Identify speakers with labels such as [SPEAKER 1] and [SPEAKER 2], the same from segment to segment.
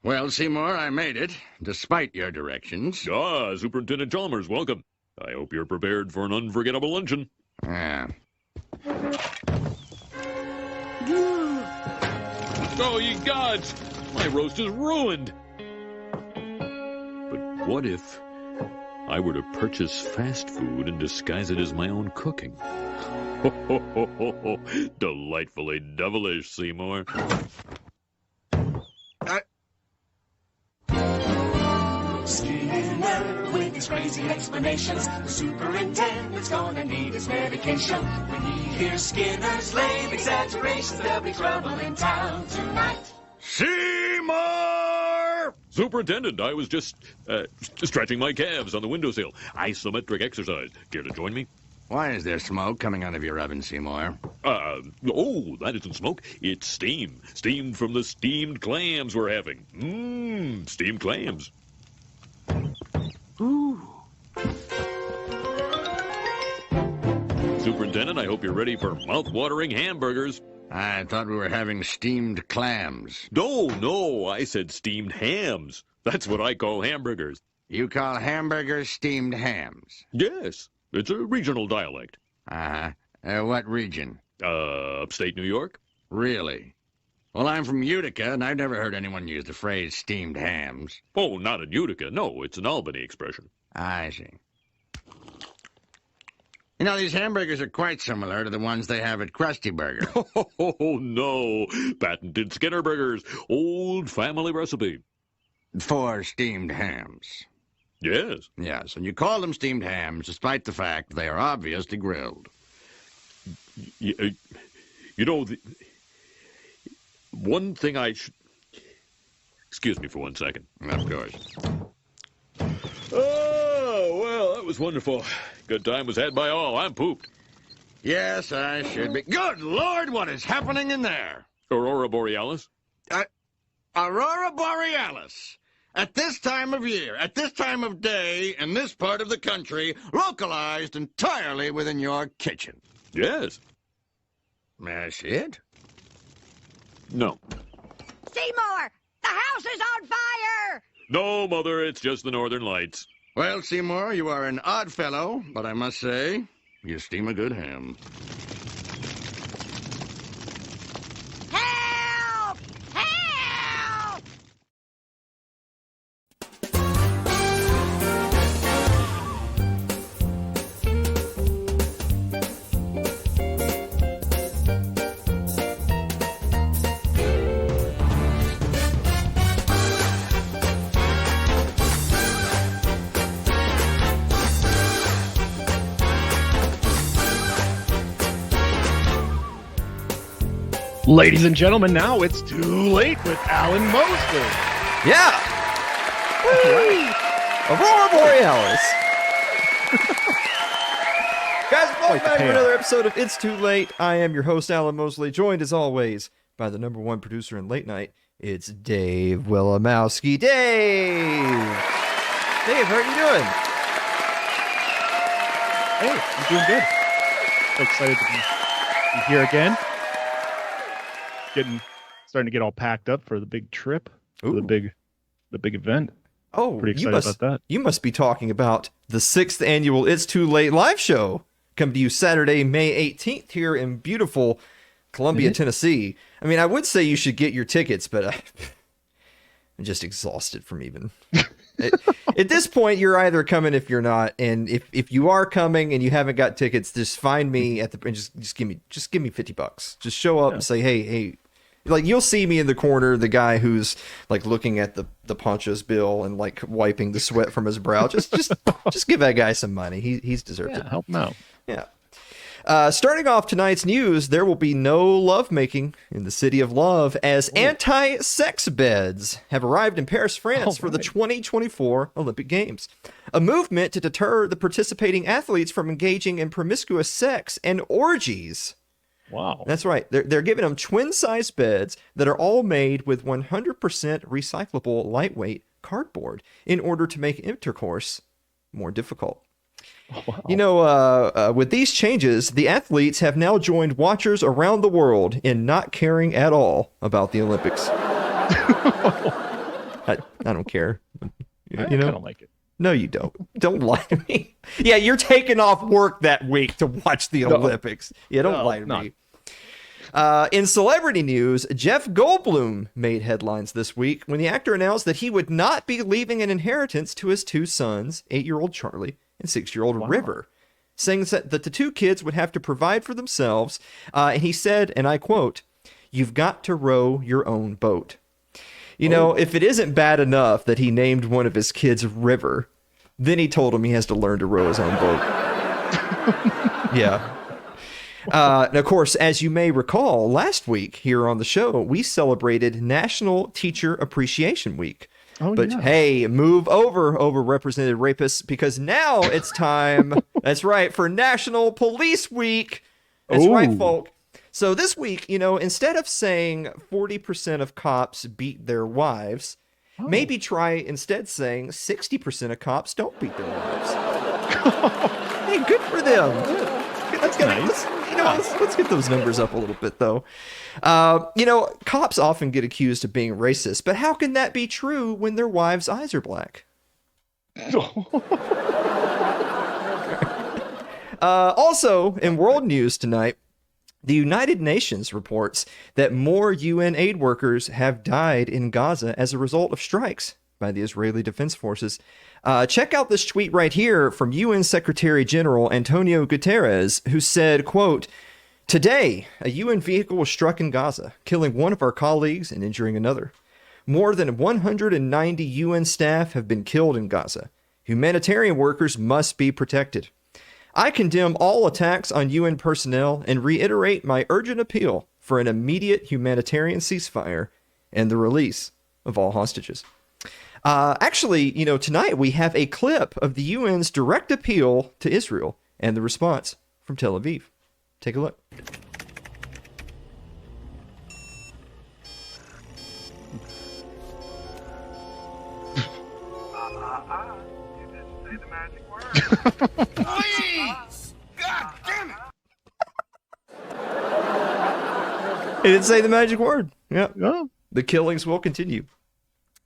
[SPEAKER 1] Well, Seymour, I made it, despite your directions.
[SPEAKER 2] Ah, Superintendent Chalmers, welcome. I hope you're prepared for an unforgettable luncheon.
[SPEAKER 1] Yeah.
[SPEAKER 2] Oh, ye gods! My roast is ruined! But what if I were to purchase fast food and disguise it as my own cooking? Ho, ho, ho, ho, ho. Delightfully devilish, Seymour.
[SPEAKER 3] Skinner, with his crazy explanations, the superintendent's gonna need his medication. When he hears Skinner's lame exaggerations, there'll be trouble in town tonight.
[SPEAKER 1] Seymour!
[SPEAKER 2] Superintendent, I was just stretching my calves on the windowsill. Isometric exercise. Care to join me?
[SPEAKER 1] Why is there smoke coming out of your oven, Seymour?
[SPEAKER 2] Oh, that isn't smoke. It's steam. Steam from the steamed clams we're having. Mmm, steamed clams.
[SPEAKER 1] Ooh.
[SPEAKER 2] Superintendent, I hope you're ready for mouth-watering hamburgers.
[SPEAKER 1] I thought we were having steamed clams.
[SPEAKER 2] No, I said steamed hams. That's what I call hamburgers.
[SPEAKER 1] You call hamburgers steamed hams?
[SPEAKER 2] Yes, it's a regional dialect.
[SPEAKER 1] Uh-huh. What region?
[SPEAKER 2] Upstate New York?
[SPEAKER 1] Really? Well, I'm from Utica, and I've never heard anyone use the phrase steamed hams.
[SPEAKER 2] Oh, not in Utica. No, it's an Albany expression.
[SPEAKER 1] I see. You know, these hamburgers are quite similar to the ones they have at Krusty Burger.
[SPEAKER 2] Oh, no. Patented Skinner Burgers. Old family recipe.
[SPEAKER 1] For steamed hams.
[SPEAKER 2] Yes.
[SPEAKER 1] Yes, and you call them steamed hams despite the fact they are obviously grilled.
[SPEAKER 2] You know, one thing I should... Excuse me for 1 second.
[SPEAKER 1] Of course.
[SPEAKER 2] Oh, well, that was wonderful. Good time was had by all. I'm pooped.
[SPEAKER 1] Yes, I should be. Good Lord, what is happening in there?
[SPEAKER 2] Aurora Borealis?
[SPEAKER 1] Aurora Borealis. At this time of year, at this time of day, in this part of the country, localized entirely within your kitchen.
[SPEAKER 2] Yes.
[SPEAKER 1] That's it?
[SPEAKER 2] No.
[SPEAKER 4] Seymour! The house is on fire!
[SPEAKER 2] No, Mother, it's just the Northern Lights.
[SPEAKER 1] Well, Seymour, you are an odd fellow, but I must say, you steam a good ham.
[SPEAKER 4] Help! Help!
[SPEAKER 5] Ladies and gentlemen, now it's Too Late with Alan Mosley.
[SPEAKER 6] Yeah! Woo! Aurora Borealis! Guys, welcome back to another episode of It's Too Late. I am your host, Alan Mosley, joined as always by the number one producer in late night. It's Dave Willimowski. Dave! Dave, how are you doing?
[SPEAKER 5] Hey, I'm doing good. So excited to be here again. Starting to get all packed up for the big trip, for the big event.
[SPEAKER 6] Oh,
[SPEAKER 5] pretty excited about that.
[SPEAKER 6] You must be talking about the 6th annual It's Too Late live show. Come to you Saturday, May 18th here in beautiful Columbia, Tennessee. I mean, I would say you should get your tickets, but I'm just exhausted from even... At this point, you're either coming if you're not, and if you are coming and you haven't got tickets, just find me at the and just give me $50. Just show up and say, hey, like you'll see me in the corner, the guy who's like looking at the Poncho's bill and like wiping the sweat from his brow. Just give that guy some money. He's deserved it.
[SPEAKER 5] Help him out.
[SPEAKER 6] Yeah. Starting off tonight's news, there will be no lovemaking in the City of Love as anti-sex beds have arrived in Paris, France for the 2024 Olympic Games. A movement to deter the participating athletes from engaging in promiscuous sex and orgies.
[SPEAKER 5] Wow.
[SPEAKER 6] That's right. They're giving them twin-sized beds that are all made with 100% recyclable lightweight cardboard in order to make intercourse more difficult. Wow. You know, with these changes, the athletes have now joined watchers around the world in not caring at all about the Olympics. I don't care.
[SPEAKER 5] I
[SPEAKER 6] You know?
[SPEAKER 5] kind of like it.
[SPEAKER 6] No, you don't. Don't lie to me. Yeah, you're taking off work that week to watch the Olympics. Yeah, don't lie to me. In celebrity news, Jeff Goldblum made headlines this week when the actor announced that he would not be leaving an inheritance to his two sons, 8-year-old Charlie and 6-year-old River, saying that the two kids would have to provide for themselves. And he said, and I quote, "You've got to row your own boat." You know, if it isn't bad enough that he named one of his kids River, then he told him he has to learn to row his own boat. Yeah. And of course, as you may recall, last week here on the show, we celebrated National Teacher Appreciation Week. But hey, move over, overrepresented rapists, because now it's time, that's right, for National Police Week. That's right, folk. So this week, you know, instead of saying 40% of cops beat their wives, maybe try instead saying 60% of cops don't beat their wives. Hey, good for them. Let's get those numbers up a little bit, though. You know, cops often get accused of being racist, but how can that be true when their wives' eyes are black? Also, in world news tonight, the United Nations reports that more UN aid workers have died in Gaza as a result of strikes by the Israeli Defense Forces. Check out this tweet right here from UN Secretary General Antonio Guterres, who said, quote, "Today, a UN vehicle was struck in Gaza, killing one of our colleagues and injuring another. More than 190 UN staff have been killed in Gaza. Humanitarian workers must be protected. I condemn all attacks on UN personnel and reiterate my urgent appeal for an immediate humanitarian ceasefire and the release of all hostages." Actually, you know, tonight we have a clip of the UN's direct appeal to Israel and the response from Tel Aviv. Take a look.
[SPEAKER 1] You didn't say the magic word. Please! God damn it!
[SPEAKER 6] He didn't say the magic word. Yeah.
[SPEAKER 5] Oh.
[SPEAKER 6] The killings will continue.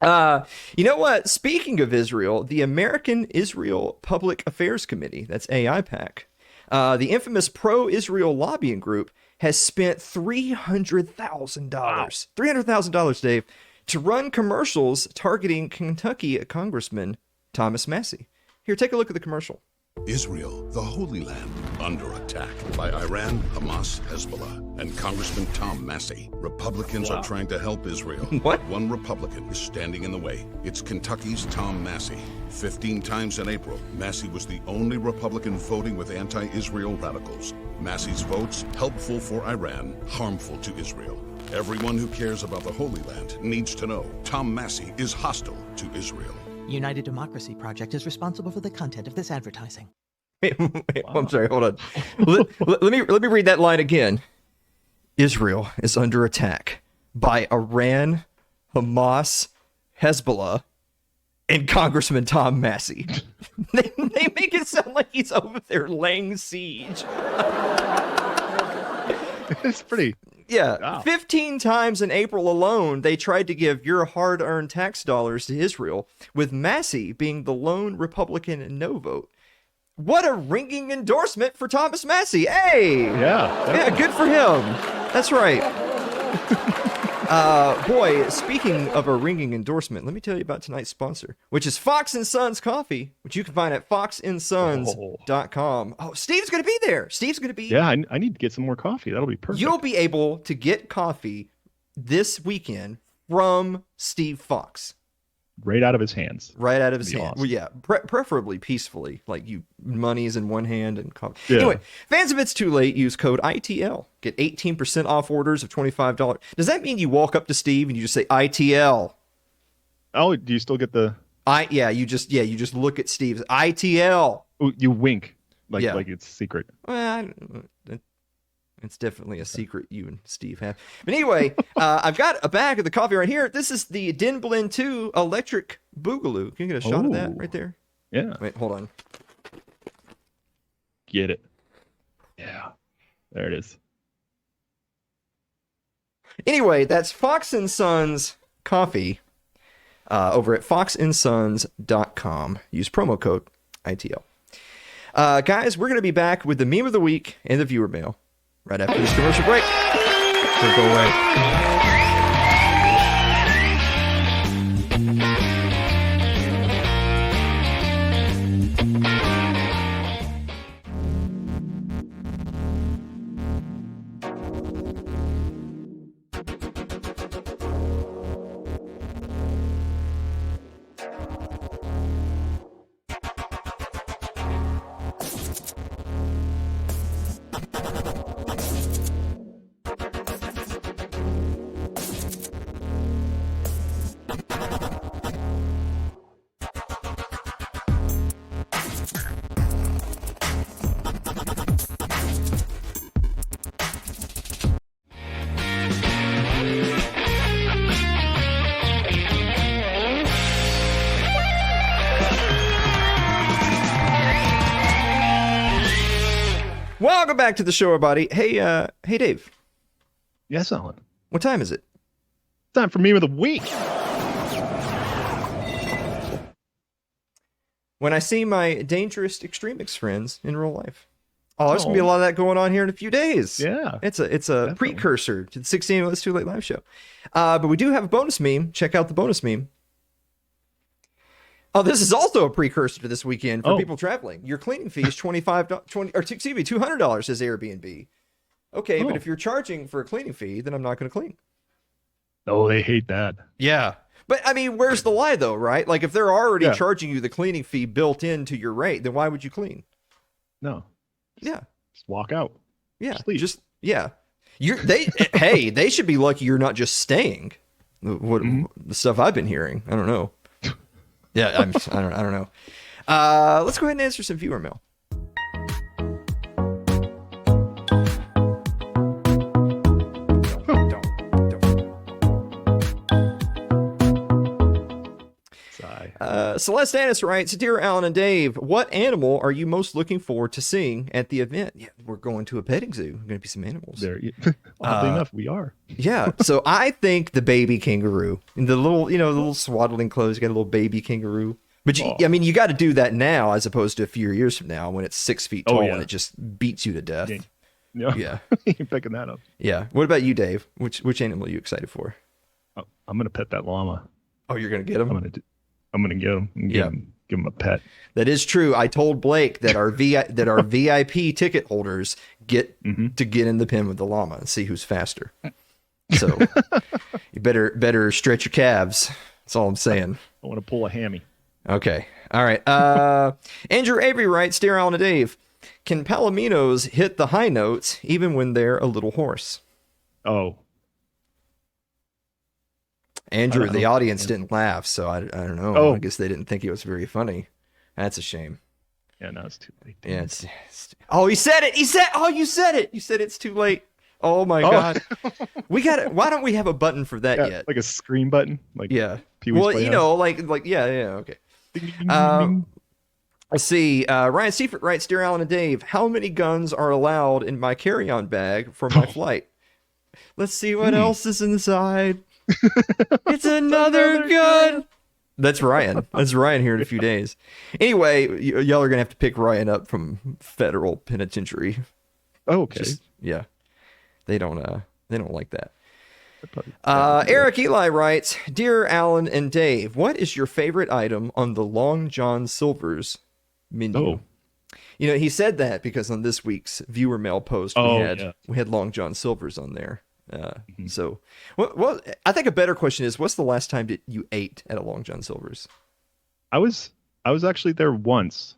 [SPEAKER 6] You know what? Speaking of Israel, the American Israel Public Affairs Committee, that's AIPAC, the infamous pro-Israel lobbying group, has spent $300,000, $300,000, Dave, to run commercials targeting Kentucky Congressman Thomas Massie. Here, take a look at the commercial.
[SPEAKER 7] Israel, the Holy Land, under attack by Iran, Hamas, Hezbollah, and Congressman Tom Massie. Republicans are trying to help Israel.
[SPEAKER 6] What?
[SPEAKER 7] One Republican is standing in the way. It's Kentucky's Tom Massie. 15 times in April, Massie was the only Republican voting with anti-Israel radicals. Massie's votes, helpful for Iran, harmful to Israel. Everyone who cares about the Holy Land needs to know Tom Massie is hostile to Israel.
[SPEAKER 8] United Democracy Project is responsible for the content of this advertising.
[SPEAKER 6] Wait, I'm sorry, hold on. let me read that line again. Israel is under attack by Iran, Hamas, Hezbollah, and Congressman Tom Massie. they make it sound like he's over there laying siege.
[SPEAKER 5] It's pretty.
[SPEAKER 6] Yeah,
[SPEAKER 5] wow.
[SPEAKER 6] 15 times in April alone, they tried to give your hard-earned tax dollars to Israel, with Massie being the lone Republican no vote. What a ringing endorsement for Thomas Massie. Hey! Yeah, good for him. That's right. Boy, speaking of a ringing endorsement, let me tell you about tonight's sponsor, which is Fox & Sons Coffee, which you can find at foxandsons.com. Oh, Steve's going to be there. Steve's going to be...
[SPEAKER 5] Yeah, I need to get some more coffee. That'll be perfect.
[SPEAKER 6] You'll be able to get coffee this weekend from Steve Fox.
[SPEAKER 5] Right out of his hands.
[SPEAKER 6] Right out of his hands.
[SPEAKER 5] Awesome.
[SPEAKER 6] Well, yeah, preferably peacefully, like you money's in one hand and coffee.
[SPEAKER 5] Yeah.
[SPEAKER 6] Anyway, fans of It's Too Late, use code ITL. Get 18% off orders of $25. Does that mean you walk up to Steve and you just say ITL?
[SPEAKER 5] Oh, do you still get the...
[SPEAKER 6] You just look at Steve's ITL.
[SPEAKER 5] Oh, you wink like it's secret.
[SPEAKER 6] Well, it's definitely a secret you and Steve have. But anyway, I've got a bag of the coffee right here. This is the Den Blend 2 Electric Boogaloo. Can you get a shot of that right there?
[SPEAKER 5] Yeah.
[SPEAKER 6] Wait, hold on.
[SPEAKER 5] Get it. Yeah. There it is.
[SPEAKER 6] Anyway, that's Fox & Sons Coffee. over at foxandsons.com. Use promo code ITL. Guys, we're going to be back with the meme of the week and the viewer mail right after this commercial break. Don't go away. Welcome back to the show, everybody. Hey, Dave.
[SPEAKER 5] Yes, Alan.
[SPEAKER 6] What time is it?
[SPEAKER 5] Time for meme of the week.
[SPEAKER 6] When I see my dangerous extremics friends in real life. Oh, there's gonna be a lot of that going on here in a few days.
[SPEAKER 5] Yeah,
[SPEAKER 6] it's a precursor to the 16 It's Too Late live show. But we do have a bonus meme. Check out the bonus meme. Oh, this is also a precursor to this weekend for people traveling. Your cleaning fee is $200, says Airbnb. Okay, but if you're charging for a cleaning fee, then I'm not going to clean.
[SPEAKER 5] Oh, they hate that.
[SPEAKER 6] Yeah. But, I mean, where's the lie, though, right? Like, if they're already charging you the cleaning fee built into your rate, then why would you clean?
[SPEAKER 5] No.
[SPEAKER 6] Yeah.
[SPEAKER 5] Just walk out.
[SPEAKER 6] Yeah.
[SPEAKER 5] Just
[SPEAKER 6] Hey, they should be lucky you're not just staying. The stuff I've been hearing. I don't know. Yeah, I don't know. Let's go ahead and answer some viewer mail. Celeste Annis writes, Dear Alan and Dave, what animal are you most looking forward to seeing at the event? Yeah, we're going to a petting zoo. Going to be some animals.
[SPEAKER 5] There, oddly enough, we are.
[SPEAKER 6] Yeah, so I think the baby kangaroo. The little, the little swaddling clothes, you got a little baby kangaroo. But I mean, you got to do that now as opposed to a few years from now when it's 6 feet tall and it just beats you to death.
[SPEAKER 5] Yeah. You're picking that up.
[SPEAKER 6] Yeah. What about you, Dave? Which animal are you excited for?
[SPEAKER 5] Oh, I'm going to pet that llama.
[SPEAKER 6] Oh, you're going to get him?
[SPEAKER 5] I'm going to get him. Give him a pet.
[SPEAKER 6] That is true. I told Blake that our VIP ticket holders get to get in the pen with the llama and see who's faster. So you better stretch your calves. That's all I'm saying.
[SPEAKER 5] I want to pull a hammy.
[SPEAKER 6] Okay. All right. Andrew Avery writes, Dear Alan and Dave, can palominos hit the high notes even when they're a little hoarse?
[SPEAKER 5] Oh.
[SPEAKER 6] Andrew, the audience didn't laugh, so I don't know. Oh. I guess they didn't think it was very funny. That's a shame.
[SPEAKER 5] Yeah, no, it's too late.
[SPEAKER 6] Yeah, oh, he said it. You said it. You said it's too late. Oh my God. We got it. Why don't we have a button for that yet?
[SPEAKER 5] Like a screen button?
[SPEAKER 6] Well, okay. Let's see. Ryan Seifert writes, Dear Alan and Dave, how many guns are allowed in my carry-on bag for my flight? Let's see what else is inside. It's another gun. That's Ryan. That's Ryan here in a few days. Anyway, y'all are gonna have to pick Ryan up from federal penitentiary.
[SPEAKER 5] Oh, okay.
[SPEAKER 6] They don't like that. Eric Eli writes, Dear Alan and Dave, what is your favorite item on the Long John Silver's menu? He said that because on this week's viewer mail post we had Long John Silver's on there. So I think a better question is, what's the last time that you ate at a Long John Silver's? I was
[SPEAKER 5] actually there once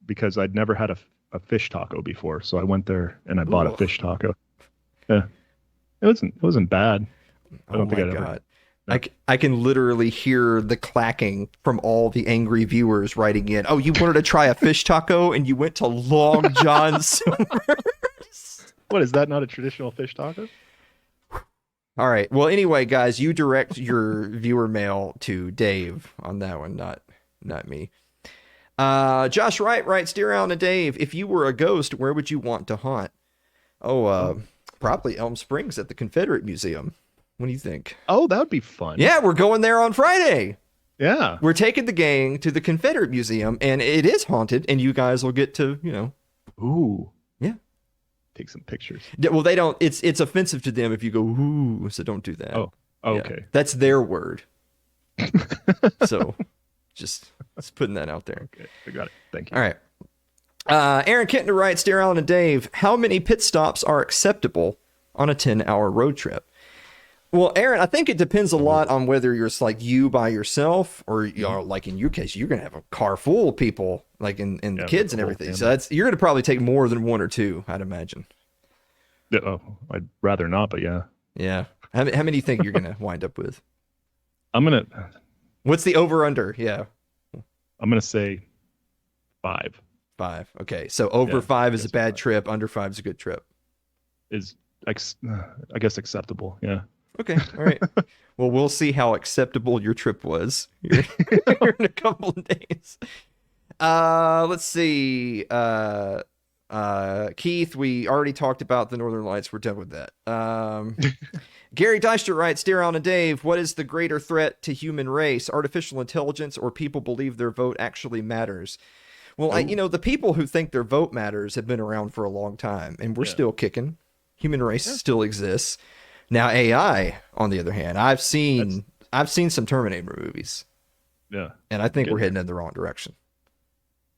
[SPEAKER 5] because I'd never had a fish taco before, so I went there and I bought a fish taco. Yeah, it wasn't bad. I don't think I'd ever.
[SPEAKER 6] I can literally hear the clacking from all the angry viewers writing in. Oh, you wanted to try a fish taco and you went to Long John Silver's?
[SPEAKER 5] What, is that not a traditional fish taco?
[SPEAKER 6] All right. Well, anyway, guys, you direct your viewer mail to Dave on that one, not me. Josh Wright writes, Dear Alan and Dave, if you were a ghost, where would you want to haunt? Probably Elm Springs at the Confederate Museum. What do you think?
[SPEAKER 5] Oh, that would be fun.
[SPEAKER 6] Yeah, we're going there on Friday.
[SPEAKER 5] Yeah.
[SPEAKER 6] We're taking the gang to the Confederate Museum, and it is haunted, and you guys will get to,
[SPEAKER 5] Ooh.
[SPEAKER 6] Yeah.
[SPEAKER 5] Take some pictures.
[SPEAKER 6] Well, they don't. It's offensive to them if you go, ooh, so don't do that.
[SPEAKER 5] Oh, okay.
[SPEAKER 6] That's their word. So just putting that out there.
[SPEAKER 5] Okay, I got it. Thank you.
[SPEAKER 6] All right. Aaron Kentner writes, Dear Alan and Dave, how many pit stops are acceptable on a 10-hour road trip? Well, Aaron, I think it depends a lot on whether you're like you by yourself or, like in your case, you're going to have a car full of people, like in the kids and everything. So you're going to probably take more than one or two, I'd imagine.
[SPEAKER 5] Yeah, I'd rather not, but yeah.
[SPEAKER 6] Yeah. How many do you think you're going to wind up with? What's the over-under? Yeah.
[SPEAKER 5] I'm going to say 5.
[SPEAKER 6] 5. Okay. So over 5 is a bad trip. Under 5 is a good trip.
[SPEAKER 5] I guess acceptable. Yeah.
[SPEAKER 6] Okay. All right. Well, we'll see how acceptable your trip was here in a couple of days. Let's see. Keith, we already talked about the Northern Lights. We're done with that. Gary Deister writes, Dear Alan and Dave, what is the greater threat to human race, artificial intelligence, or people believe their vote actually matters? Well, the people who think their vote matters have been around for a long time, and we're still kicking. Human race still exists. Now AI, on the other hand, I've seen some Terminator movies.
[SPEAKER 5] Yeah.
[SPEAKER 6] And I think we're heading in the wrong direction.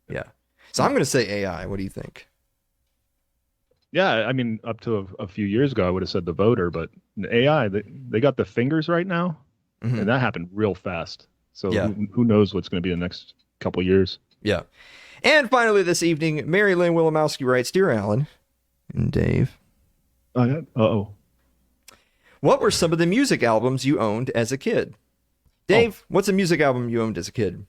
[SPEAKER 6] Yeah. So I'm going to say AI. What do you think?
[SPEAKER 5] Yeah, I mean, up to a few years ago, I would have said the voter, but AI, they got the fingers right now, and that happened real fast. So who knows what's going to be the next couple years? Yeah.
[SPEAKER 6] And finally this evening, Mary Lynn Willimowski writes, Dear Alan and Dave. What were some of the music albums you owned as a kid? Dave, what's a music album you owned as a kid?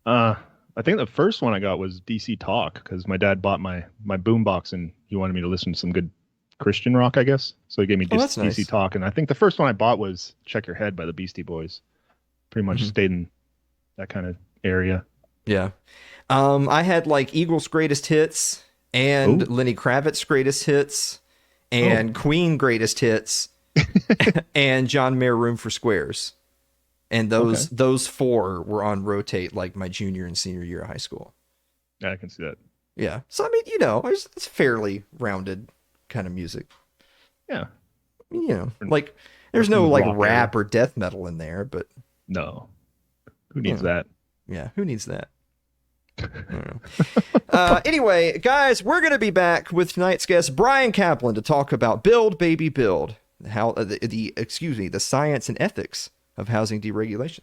[SPEAKER 5] I think the first one I got was DC Talk because my dad bought my boombox and he wanted me to listen to some good Christian rock, I guess. So he gave me DC Talk. And I think the first one I bought was Check Your Head by the Beastie Boys. Pretty much stayed in that kind of area.
[SPEAKER 6] Yeah. I had like Eagles' Greatest Hits and Lenny Kravitz's Greatest Hits and Queen Greatest Hits and John Mayer Room for Squares. And those 4 were on rotate like my junior and senior year of high school.
[SPEAKER 5] Yeah, I can see that.
[SPEAKER 6] Yeah. So, I mean, it's fairly rounded kind of music.
[SPEAKER 5] Yeah.
[SPEAKER 6] Like there's no like rap or death metal in there, but.
[SPEAKER 5] No. Who needs that?
[SPEAKER 6] Yeah. Who needs that? I don't know. Anyway, guys, we're going to be back with tonight's guest, Bryan Caplan, to talk about Build, Baby, Build. How the science and ethics of housing deregulation.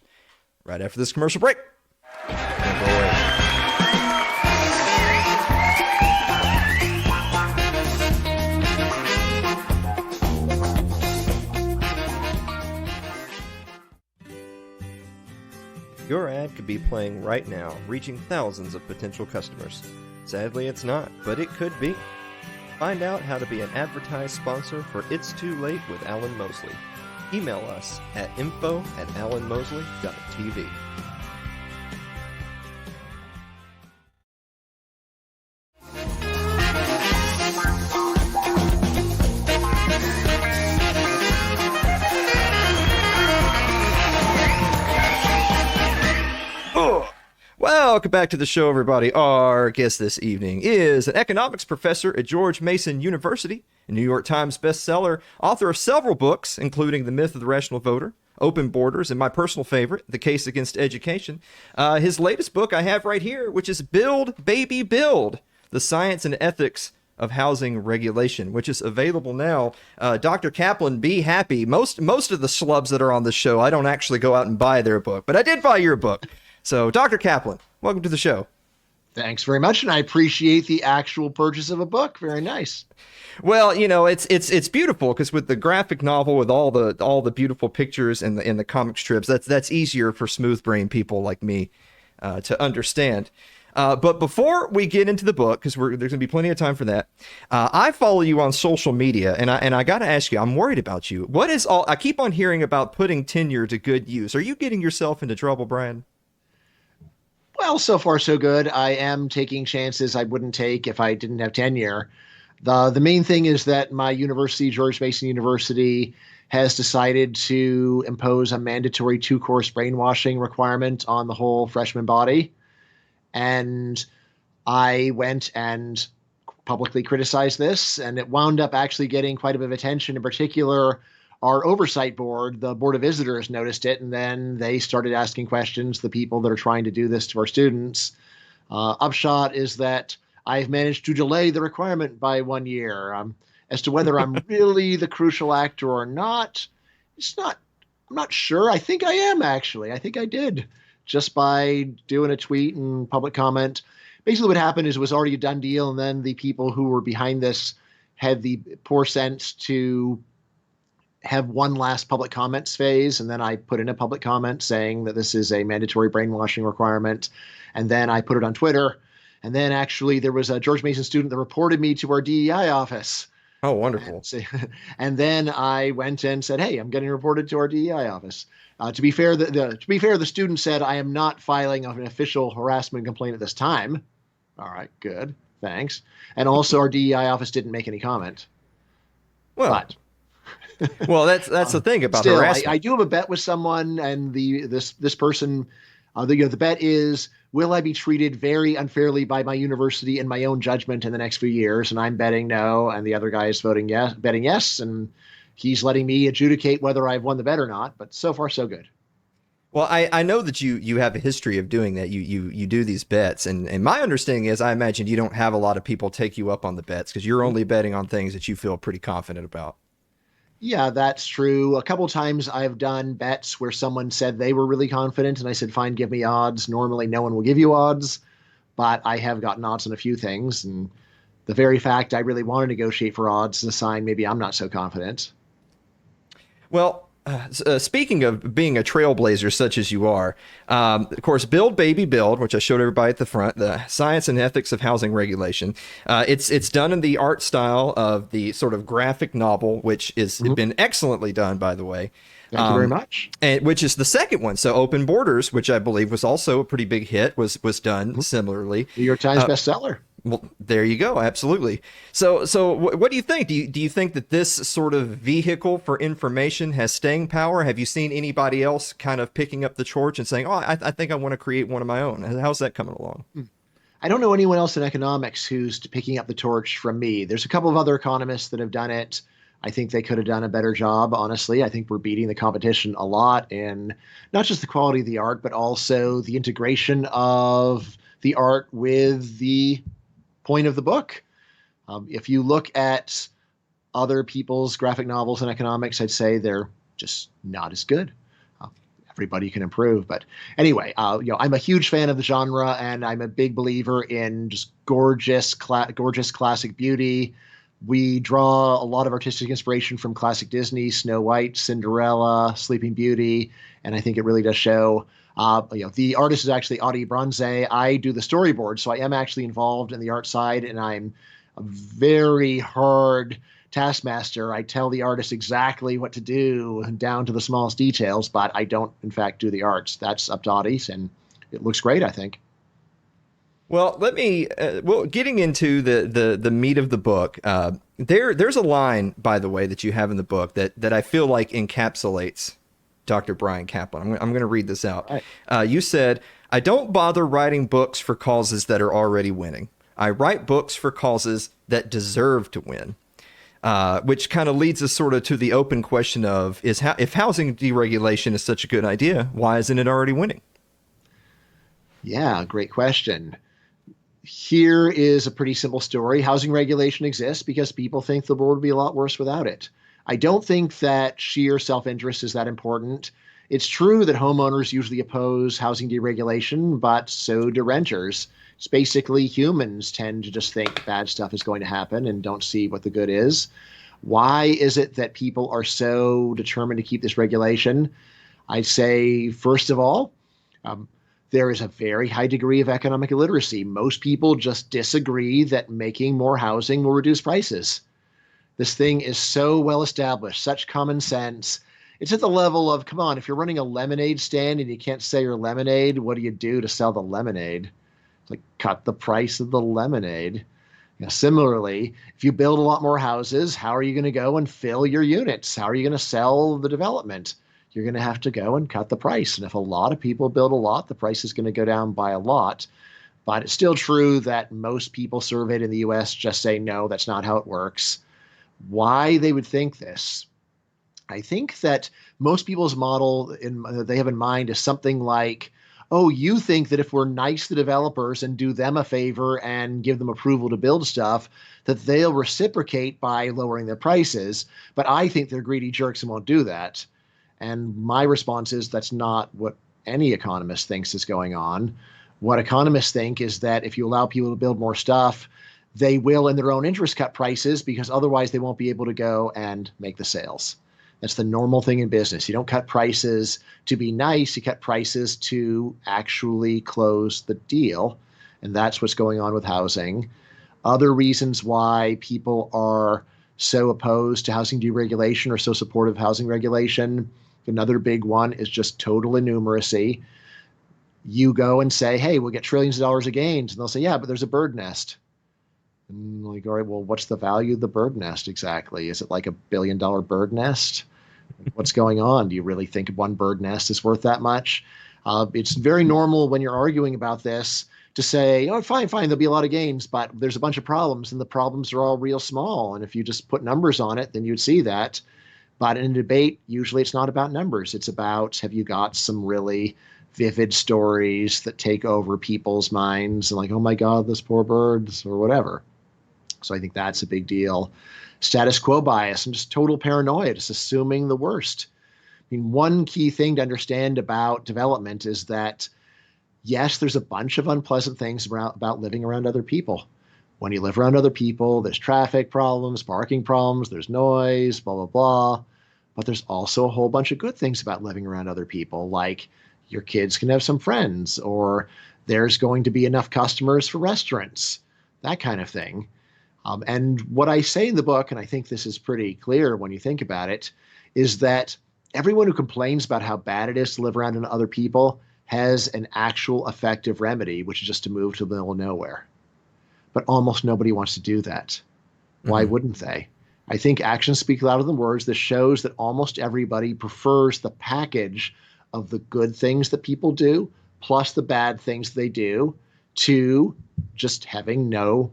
[SPEAKER 6] Right after this commercial break. Don't go away. Your ad could be playing right now, reaching thousands of potential customers. Sadly, it's not, but it could be. Find out how to be an advertised sponsor for It's Too Late with Alan Mosley. Email us at info@alanmosley.tv. Welcome back to the show, everybody. Our guest this evening is an economics professor at George Mason University, a New York Times bestseller, author of several books, including The Myth of the Rational Voter, Open Borders, and my personal favorite, The Case Against Education. His latest book I have right here, which is Build, Baby, Build, The Science and Ethics of Housing Regulation, which is available now. Dr. Caplan, be happy. Most of the schlubs that are on this show, I don't actually go out and buy their book, but I did buy your book. So, Dr. Caplan, welcome to the show.
[SPEAKER 9] Thanks very much, and I appreciate the actual purchase of a book. Very nice.
[SPEAKER 6] Well, it's beautiful because with the graphic novel, with all the beautiful pictures and the comic strips, that's easier for smooth brain people like me to understand. But before we get into the book, because there's gonna be plenty of time for that, I follow you on social media, and I got to ask you, I'm worried about you. I keep on hearing about putting tenure to good use. Are you getting yourself into trouble, Bryan?
[SPEAKER 9] Well, so far so good. I am taking chances I wouldn't take if I didn't have tenure. The main thing is that my university, George Mason University, has decided to impose a mandatory 2-course brainwashing requirement on the whole freshman body. And I went and publicly criticized this, and it wound up actually getting quite a bit of attention. In particular, our oversight board, the Board of Visitors, noticed it, and then they started asking questions, the people that are trying to do this to our students. Upshot is that I've managed to delay the requirement by 1 year. As to whether I'm really the crucial actor or not, I'm not sure. I think I am, actually. I think I did, just by doing a tweet and public comment. Basically what happened is it was already a done deal, and then the people who were behind this had the poor sense to have one last public comments phase, and then I put in a public comment saying that this is a mandatory brainwashing requirement, and then I put it on Twitter, and then actually there was a George Mason student that reported me to our DEI office.
[SPEAKER 6] Oh, wonderful.
[SPEAKER 9] And then I went and said, hey, I'm getting reported to our DEI office. To be fair, the student said, I am not filing an official harassment complaint at this time. All right, good. Thanks. And also our DEI office didn't make any comment.
[SPEAKER 6] Well, that's the thing about
[SPEAKER 9] still,
[SPEAKER 6] harassment.
[SPEAKER 9] I do have a bet with someone, and this person, the bet is, will I be treated very unfairly by my university in my own judgment in the next few years? And I'm betting no, and the other guy is betting yes, and he's letting me adjudicate whether I've won the bet or not. But so far, so good.
[SPEAKER 6] Well, I know that you have a history of doing that. You do these bets, and my understanding is, I imagine you don't have a lot of people take you up on the bets because you're only betting on things that you feel pretty confident about.
[SPEAKER 9] Yeah, that's true. A couple times I've done bets where someone said they were really confident, and I said, fine, give me odds. Normally, no one will give you odds, but I have gotten odds on a few things, and the very fact I really want to negotiate for odds is a sign maybe I'm not so confident.
[SPEAKER 6] Well, speaking of being a trailblazer such as you are, of course, Build Baby Build, which I showed everybody at the front, the Science and Ethics of Housing Regulation. It's done in the art style of the sort of graphic novel, which is been excellently done, by the way.
[SPEAKER 9] Thank you very much.
[SPEAKER 6] And which is the second one. So Open Borders, which I believe was also a pretty big hit, was done similarly.
[SPEAKER 9] New York Times bestseller.
[SPEAKER 6] Well, there you go. Absolutely. So what do you think? Do you think that this sort of vehicle for information has staying power? Have you seen anybody else kind of picking up the torch and saying, oh, I think I want to create one of my own? How's that coming along?
[SPEAKER 9] I don't know anyone else in economics who's picking up the torch from me. There's a couple of other economists that have done it. I think they could have done a better job, honestly. I think we're beating the competition a lot in not just the quality of the art, but also the integration of the art with the point of the book. If you look at other people's graphic novels in economics, I'd say they're just not as good. Everybody can improve, but anyway, I'm a huge fan of the genre, and I'm a big believer in just gorgeous classic beauty. We draw a lot of artistic inspiration from classic Disney, Snow White, Cinderella, Sleeping Beauty, and I think it really does show. The artist is actually Audie Bronze. I do the storyboard, so I am actually involved in the art side, and I'm a very hard taskmaster. I tell the artist exactly what to do, down to the smallest details, but I don't, in fact, do the arts. That's up to Audie, and it looks great, I think.
[SPEAKER 6] Well, let me. Getting into the meat of the book, there's a line, by the way, that you have in the book that I feel like encapsulates Dr. Bryan Caplan. I'm going to read this out. Right. You said, "I don't bother writing books for causes that are already winning. I write books for causes that deserve to win." Which kind of leads us sort of to the open question of if housing deregulation is such a good idea, why isn't it already winning?
[SPEAKER 9] Yeah, great question. Here is a pretty simple story. Housing regulation exists because people think the world would be a lot worse without it. I don't think that sheer self-interest is that important. It's true that homeowners usually oppose housing deregulation, but so do renters. It's basically humans tend to just think bad stuff is going to happen and don't see what the good is. Why is it that people are so determined to keep this regulation? I'd say, first of all, there is a very high degree of economic illiteracy. Most people just disagree that making more housing will reduce prices. This thing is so well established, such common sense. It's at the level of, come on, if you're running a lemonade stand and you can't sell your lemonade, what do you do to sell the lemonade? It's like, cut the price of the lemonade. Similarly, if you build a lot more houses, how are you going to go and fill your units? How are you going to sell the development? You're going to have to go and cut the price. And if a lot of people build a lot, the price is going to go down by a lot. But it's still true that most people surveyed in the US just say, no, that's not how it works. Why they would think this? I think that most people's model they have in mind is something like, oh, you think that if we're nice to developers and do them a favor and give them approval to build stuff, that they'll reciprocate by lowering their prices. But I think they're greedy jerks and won't do that. And my response is that's not what any economist thinks is going on. What economists think is that if you allow people to build more stuff, they will in their own interest cut prices because otherwise they won't be able to go and make the sales. That's the normal thing in business. You don't cut prices to be nice. You cut prices to actually close the deal. And that's what's going on with housing. Other reasons why people are so opposed to housing deregulation or so supportive of housing regulation, another big one is just total innumeracy. You go and say, hey, we'll get trillions of dollars of gains. And they'll say, yeah, but there's a bird nest. And like, all right, well, what's the value of the bird nest exactly? Is it like $1 billion bird nest? What's going on? Do you really think one bird nest is worth that much? It's very normal when you're arguing about this to say, oh, fine, there'll be a lot of gains, but there's a bunch of problems, and the problems are all real small. And if you just put numbers on it, then you'd see that. But in a debate, usually it's not about numbers. It's about, have you got some really vivid stories that take over people's minds and like, oh my God, those poor birds or whatever. So I think that's a big deal. Status quo bias and just total paranoia, just assuming the worst. I mean, one key thing to understand about development is that, yes, there's a bunch of unpleasant things about living around other people. When you live around other people, there's traffic problems, parking problems, there's noise, blah, blah, blah. But there's also a whole bunch of good things about living around other people, like your kids can have some friends, or there's going to be enough customers for restaurants, that kind of thing. And what I say in the book, and I think this is pretty clear when you think about it, is that everyone who complains about how bad it is to live around other people has an actual effective remedy, which is just to move to the middle of nowhere. But almost nobody wants to do that. Why wouldn't they? I think actions speak louder than words. This shows that almost everybody prefers the package of the good things that people do, plus the bad things they do, to just having no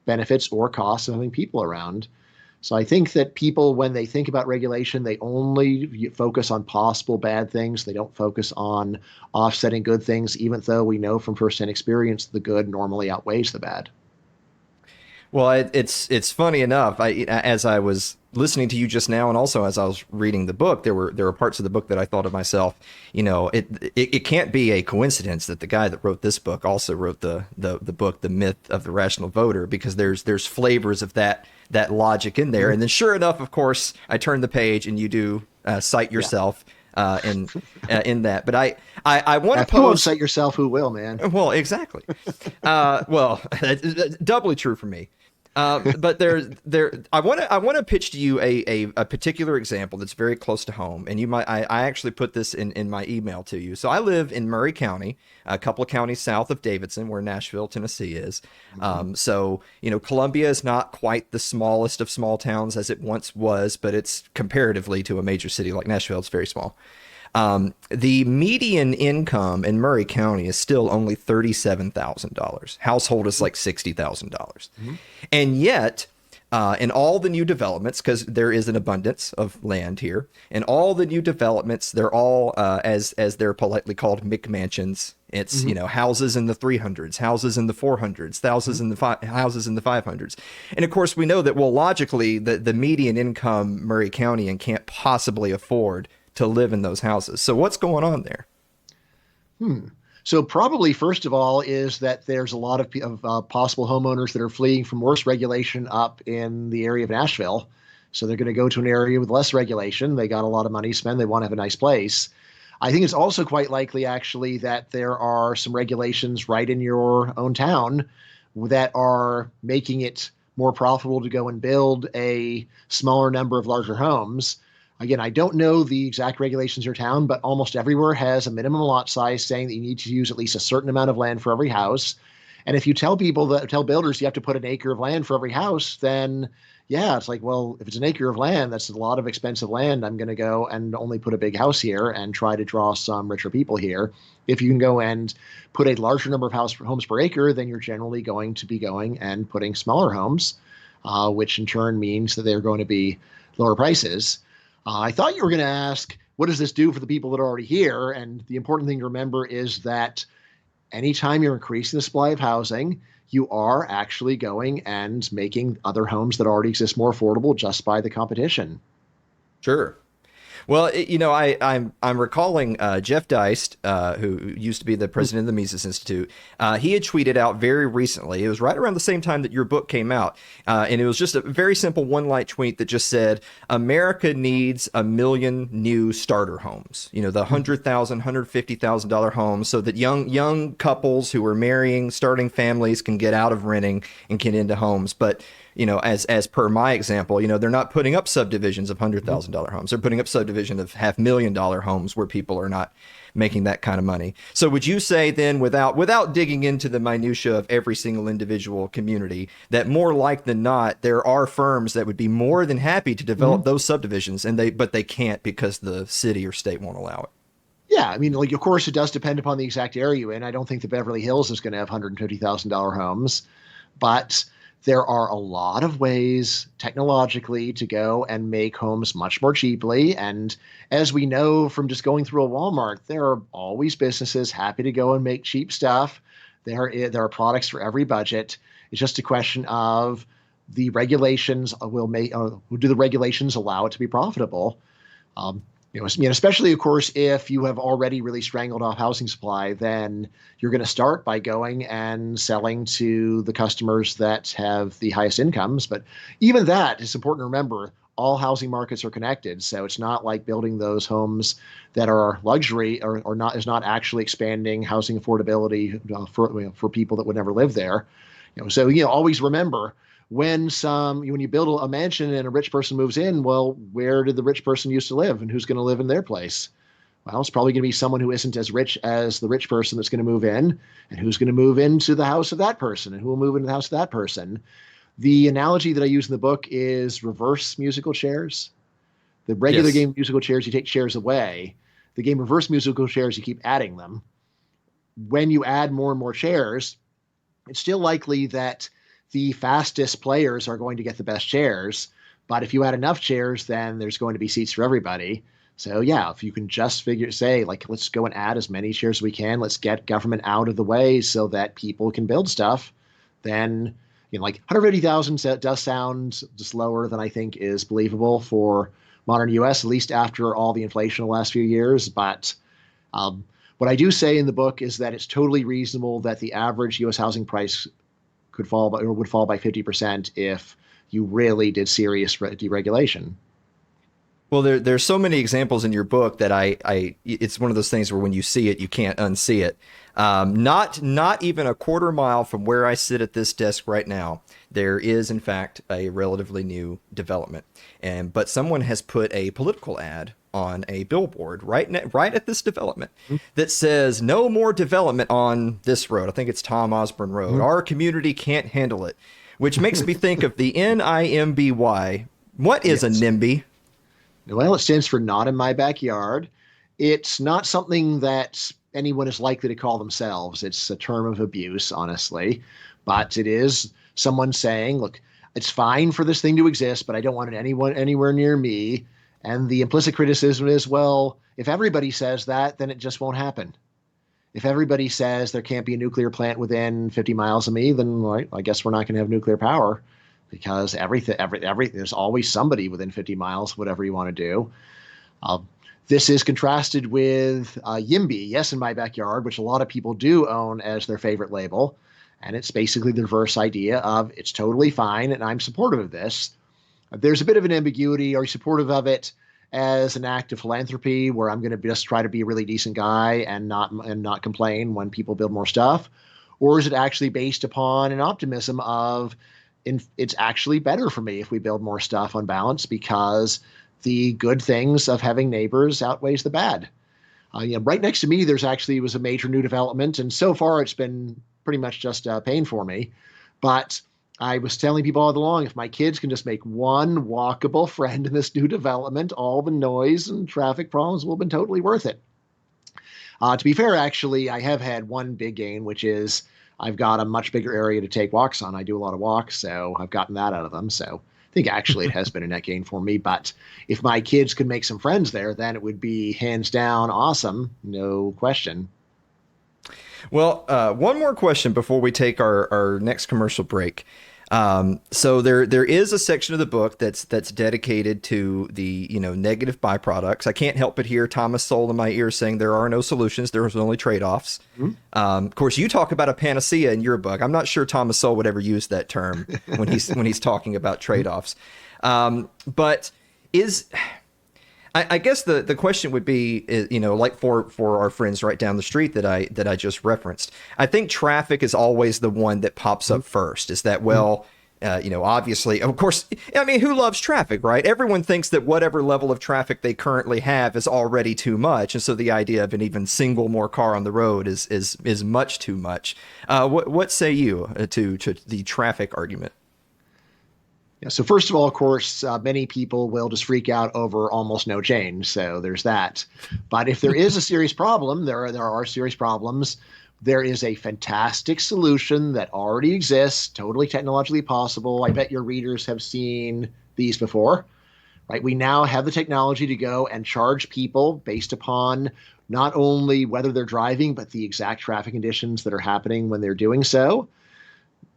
[SPEAKER 9] benefits or costs of having people around. So I think that people, when they think about regulation, they only focus on possible bad things. They don't focus on offsetting good things, even though we know from firsthand experience the good normally outweighs the bad.
[SPEAKER 6] Well, it's funny enough. As I was listening to you just now, and also as I was reading the book, there were parts of the book that I thought to myself, it can't be a coincidence that the guy that wrote this book also wrote the book, The Myth of the Rational Voter, because there's flavors of that logic in there. And then, sure enough, of course, I turn the page and you do cite yourself. In that, but I want to pose.
[SPEAKER 9] Who won't cite yourself? Who will, man?
[SPEAKER 6] Well, exactly. Well, that's doubly true for me. But I want to pitch to you a particular example that's very close to home, and I actually put this in my email to you. So I live in Murray County, a couple of counties south of Davidson, where Nashville, Tennessee is. So Columbia is not quite the smallest of small towns as it once was, but it's comparatively to a major city like Nashville, it's very small. The median income in Murray County is still only $37,000. Household is like $60,000. And yet, in all the new developments, because there is an abundance of land here, in all the new developments, they're all, as they're politely called, McMansions. It's, houses in the 300s, houses in the 400s, houses in the 500s. And of course, we know that, well, logically, the median income Murray County and can't possibly afford to live in those houses. So what's going on there?
[SPEAKER 9] So probably, first of all, is that there's a lot of possible homeowners that are fleeing from worse regulation up in the area of Nashville. So they're going to go to an area with less regulation. They got a lot of money to spend. They want to have a nice place. I think it's also quite likely, actually, that there are some regulations right in your own town that are making it more profitable to go and build a smaller number of larger homes. Again, I don't know the exact regulations in your town, but almost everywhere has a minimum lot size saying that you need to use at least a certain amount of land for every house. And if you tell builders you have to put an acre of land for every house, then yeah, it's like, well, if it's an acre of land, that's a lot of expensive land. I'm going to go and only put a big house here and try to draw some richer people here. If you can go and put a larger number of homes per acre, then you're generally going to be going and putting smaller homes, which in turn means that they're going to be lower prices. I thought you were going to ask, what does this do for the people that are already here? And the important thing to remember is that anytime you're increasing the supply of housing, you are actually going and making other homes that already exist more affordable just by the competition.
[SPEAKER 6] Sure. Well, I'm recalling Jeff Deist, who used to be the president of the Mises Institute. He had tweeted out very recently. It was right around the same time that your book came out, and it was just a very simple one-line tweet that just said, "America needs 1 million new starter homes. The $100,000, $150,000 homes, so that young couples who are marrying, starting families, can get out of renting and get into homes." But as per my example, they're not putting up subdivisions of $100,000 homes. They're putting up subdivision of $500,000 homes where people are not making that kind of money. So would you say then, without digging into the minutia of every single individual community, that more like than not, there are firms that would be more than happy to develop those subdivisions, but they can't because the city or state won't allow it?
[SPEAKER 9] Yeah, I mean, of course, it does depend upon the exact area you're in. I don't think the Beverly Hills is going to have $150,000 homes, but there are a lot of ways technologically to go and make homes much more cheaply. And as we know from just going through a Walmart, there are always businesses happy to go and make cheap stuff. There are products for every budget. It's just a question of the regulations do the regulations allow it to be profitable? Especially, of course, if you have already really strangled off housing supply, then you're going to start by going and selling to the customers that have the highest incomes. But even that is important to remember. All housing markets are connected. So it's not like building those homes that are luxury or not is not actually expanding housing affordability for people that would never live there. So always remember, when you build a mansion and a rich person moves in, well, where did the rich person used to live, and who's going to live in their place? Well, it's probably going to be someone who isn't as rich as the rich person that's going to move in, and who's going to move into the house of that person, and who will move into the house of that person. The analogy that I use in the book is reverse musical chairs. The regular game of musical chairs, you take chairs away. The game reverse musical chairs, you keep adding them. When you add more and more chairs, it's still likely that the fastest players are going to get the best chairs. But if you add enough chairs, then there's going to be seats for everybody. So yeah, if you can just let's go and add as many chairs as we can. Let's get government out of the way so that people can build stuff. Then, 150,000 does sound just lower than I think is believable for modern U.S., at least after all the inflation in the last few years. But what I do say in the book is that it's totally reasonable that the average U.S. housing price would fall by 50% if you really did serious deregulation.
[SPEAKER 6] Well, there's so many examples in your book that it's one of those things where when you see it, you can't unsee it. Not even a quarter mile from where I sit at this desk right now, there is in fact a relatively new development, but someone has put a political ad on a billboard right at this development that says no more development on this road. I think it's Tom Osborne Road. Our community can't handle it, which makes me think of the NIMBY. What is a NIMBY?
[SPEAKER 9] Well, it stands for Not in My Backyard. It's not something that anyone is likely to call themselves. It's a term of abuse, honestly. But it is someone saying, look, it's fine for this thing to exist, but I don't want it anywhere near me. And the implicit criticism is, well, if everybody says that, then it just won't happen. If everybody says there can't be a nuclear plant within 50 miles of me, then I guess we're not going to have nuclear power, because there's always somebody within 50 miles, whatever you want to do. This is contrasted with YIMBY, Yes in My Backyard, which a lot of people do own as their favorite label. And it's basically the reverse idea of it's totally fine and I'm supportive of this. There's a bit of an ambiguity. Are you supportive of it as an act of philanthropy where I'm going to just try to be a really decent guy and not complain when people build more stuff? Or is it actually based upon an optimism of it's actually better for me if we build more stuff on balance because the good things of having neighbors outweighs the bad? Right next to me, was a major new development. And so far it's been pretty much just pain for me. But I was telling people all along, if my kids can just make one walkable friend in this new development, all the noise and traffic problems will have been totally worth it. To be fair, actually, I have had one big gain, which is I've got a much bigger area to take walks on. I do a lot of walks, so I've gotten that out of them. So I think actually it has been a net gain for me. But if my kids could make some friends there, then it would be hands down awesome. No question.
[SPEAKER 6] Well, one more question before we take our next commercial break. So there is a section of the book that's dedicated to the, negative byproducts. I can't help but hear Thomas Sowell in my ear saying there are no solutions. There's only trade-offs. Mm-hmm. Of course, you talk about a panacea in your book. I'm not sure Thomas Sowell would ever use that term when he's talking about trade-offs. But I guess the question would be, like for our friends right down the street that I just referenced, I think traffic is always the one that pops up first. Is that, obviously, of course, I mean, who loves traffic, right? Everyone thinks that whatever level of traffic they currently have is already too much. And so the idea of an even single more car on the road is much too much. What say you to the traffic argument?
[SPEAKER 9] Yeah, so first of all, of course, many people will just freak out over almost no change. So there's that. But if there is a serious problem, there are serious problems. There is a fantastic solution that already exists, totally technologically possible. I bet your readers have seen these before, right? We now have the technology to go and charge people based upon not only whether they're driving, but the exact traffic conditions that are happening when they're doing so.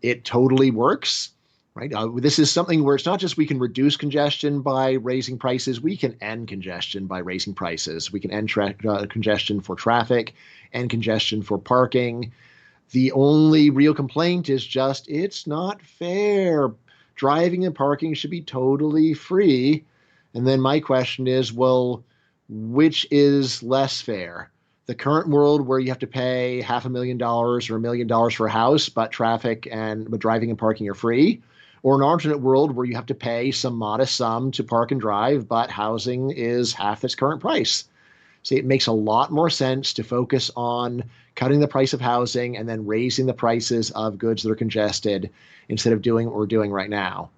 [SPEAKER 9] It totally works. Right. This is something where it's not just we can reduce congestion by raising prices. We can end congestion by raising prices. We can end congestion for traffic and congestion for parking. The only real complaint is just it's not fair. Driving and parking should be totally free. And then my question is, well, which is less fair? The current world where you have to pay $500,000 or $1 million for a house, but traffic and driving and parking are free? Or an alternate world where you have to pay some modest sum to park and drive, but housing is half its current price. See, it makes a lot more sense to focus on cutting the price of housing and then raising the prices of goods that are congested instead of doing what we're doing right now.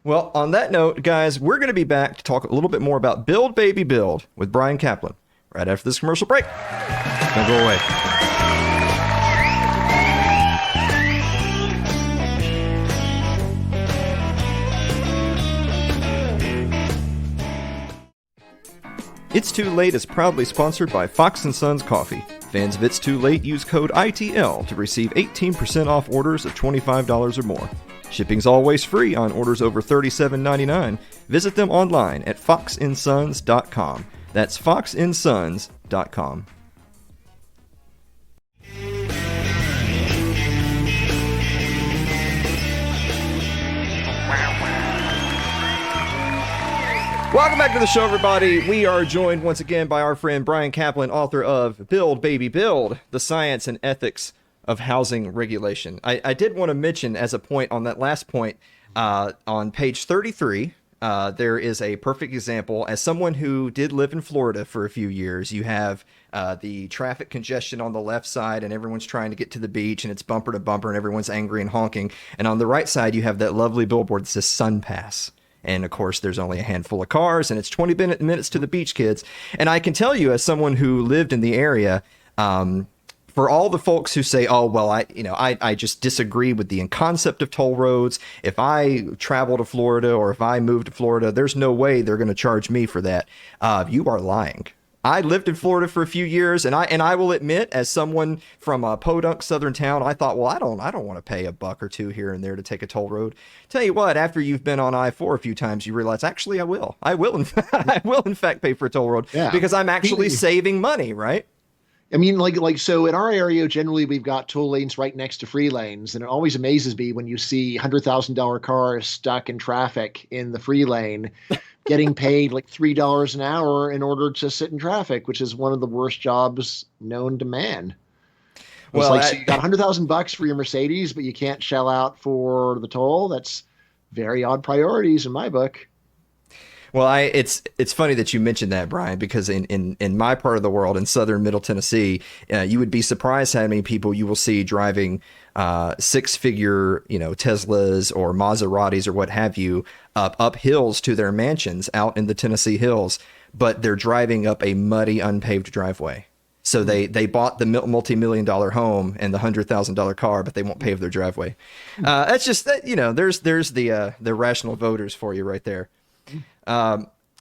[SPEAKER 6] Well, on that note, guys, we're going to be back to talk a little bit more about Build, Baby, Build with Bryan Caplan right after this commercial break. Don't go away. It's Too Late is proudly sponsored by Fox & Sons Coffee. Fans of It's Too Late use code ITL to receive 18% off orders of $25 or more. Shipping's always free on orders over $37.99. Visit them online at foxinsons.com. That's foxinsons.com. Welcome back to the show, everybody. We are joined once again by our friend Bryan Caplan, author of Build, Baby, Build, The Science and Ethics of Housing Regulation. I did want to mention as a point on that last point, on page 33, there is a perfect example. As someone who did live in Florida for a few years, you have the traffic congestion on the left side and everyone's trying to get to the beach and it's bumper to bumper and everyone's angry and honking. And on the right side, you have that lovely billboard that says Sun Pass. And of course, there's only a handful of cars, and it's 20 minutes to the beach, kids. And I can tell you, as someone who lived in the area, for all the folks who say, "Oh, well, I just disagree with the concept of toll roads. If I travel to Florida or if I move to Florida, there's no way they're going to charge me for that." You are lying. I lived in Florida for a few years, and I will admit, as someone from a podunk southern town, I thought, well, I don't want to pay $1 or $2 here and there to take a toll road. Tell you what, after you've been on I-4 a few times, you realize actually I will in fact pay for a toll road because I'm actually saving money, right?
[SPEAKER 9] I mean, so in our area, generally we've got toll lanes right next to free lanes, and it always amazes me when you see $100,000 cars stuck in traffic in the free lane. Getting paid like $3 an hour in order to sit in traffic, which is one of the worst jobs known to man. Well, so you got $100,000 for your Mercedes, but you can't shell out for the toll. That's very odd priorities in my book.
[SPEAKER 6] Well, it's funny that you mentioned that, Brian, because in my part of the world, in southern Middle Tennessee, you would be surprised how many people you will see driving six-figure, Teslas or Maseratis or what have you up hills to their mansions out in the Tennessee hills, but they're driving up a muddy, unpaved driveway. So they bought the multi-million-dollar home and the $100,000 car, but they won't pave their driveway. That's just there's the rational voters for you right there.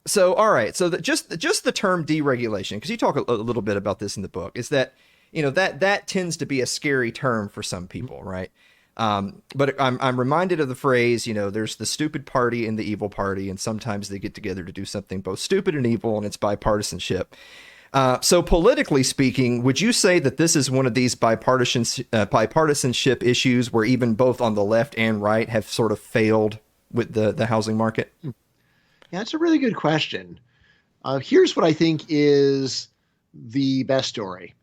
[SPEAKER 6] So all right, so just the term deregulation, because you talk a little bit about this in the book, is that that tends to be a scary term for some people, right? But I'm reminded of the phrase, there's the stupid party and the evil party, and sometimes they get together to do something both stupid and evil, and it's bipartisanship. So politically speaking, would you say that this is one of these bipartisanship issues where even both on the left and right have sort of failed with the housing market?
[SPEAKER 9] Yeah, that's a really good question. Here's what I think is the best story.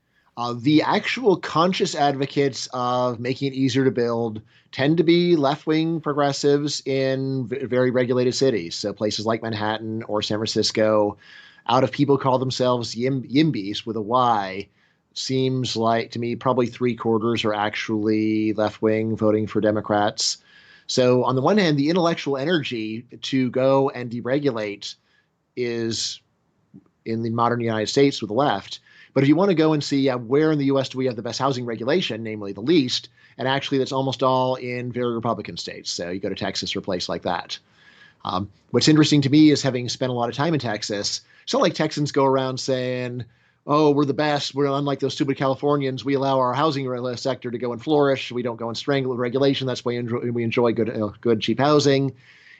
[SPEAKER 9] The actual conscious advocates of making it easier to build tend to be left-wing progressives in very regulated cities. So places like Manhattan or San Francisco, out of people who call themselves YIMBYs with a Y, seems like to me probably 3/4 are actually left-wing voting for Democrats. So on the one hand, the intellectual energy to go and deregulate is in the modern United States with the left. But if you want to go and see where in the U.S. do we have the best housing regulation, namely the least, and actually that's almost all in very Republican states. So you go to Texas or a place like that. What's interesting to me is, having spent a lot of time in Texas, it's not like Texans go around saying, oh, we're the best. We're unlike those stupid Californians. We allow our housing sector to go and flourish. We don't go and strangle with regulation. That's why we enjoy good, cheap housing.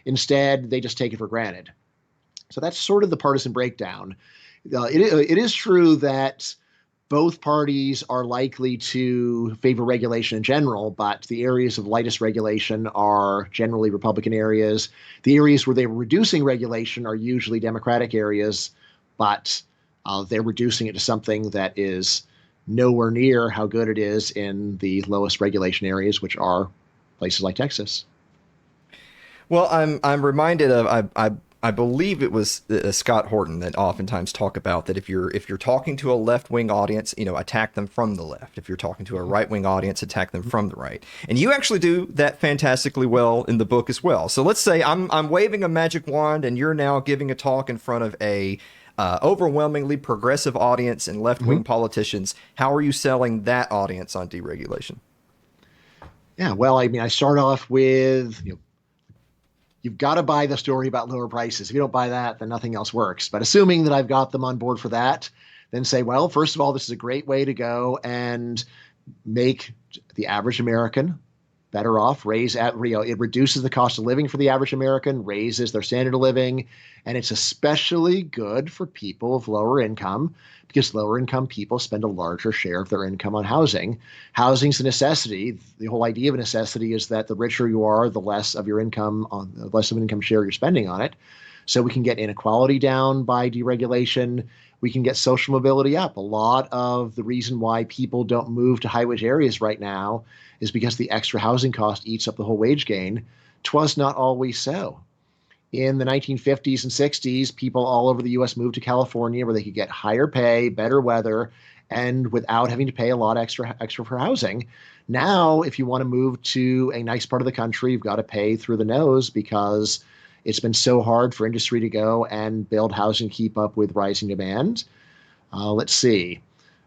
[SPEAKER 9] Instead, they just take it for granted. So that's sort of the partisan breakdown. It is true that both parties are likely to favor regulation in general, but the areas of lightest regulation are generally Republican areas. The areas where they're reducing regulation are usually Democratic areas, but they're reducing it to something that is nowhere near how good it is in the lowest regulation areas, which are places like Texas.
[SPEAKER 6] Well, I'm reminded of I believe it was Scott Horton that oftentimes talk about that if you're talking to a left-wing audience, attack them from the left. If you're talking to a right-wing audience, attack them from the right. And you actually do that fantastically well in the book as well. So let's say I'm waving a magic wand and you're now giving a talk in front of a overwhelmingly progressive audience and left-wing politicians. How are you selling that audience on deregulation?
[SPEAKER 9] Yeah, well, I start off with, you've got to buy the story about lower prices. If you don't buy that, then nothing else works. But assuming that I've got them on board for that, then say, well, first of all, this is a great way to go and make the average American better off. It reduces the cost of living for the average American, raises their standard of living, and it's especially good for people of lower income, because lower income people spend a larger share of their income on housing. Housing's a necessity. The whole idea of a necessity is that the richer you are, the less of your income, the less of an income share you're spending on it. So we can get inequality down by deregulation. We can get social mobility up. A lot of the reason why people don't move to high-wage areas right now is because the extra housing cost eats up the whole wage gain. 'Twas not always so. In the 1950s and 60s, people all over the U.S. moved to California where they could get higher pay, better weather, and without having to pay a lot extra for housing. Now, if you want to move to a nice part of the country, you've got to pay through the nose because it's been so hard for industry to go and build housing, keep up with rising demand. Let's see.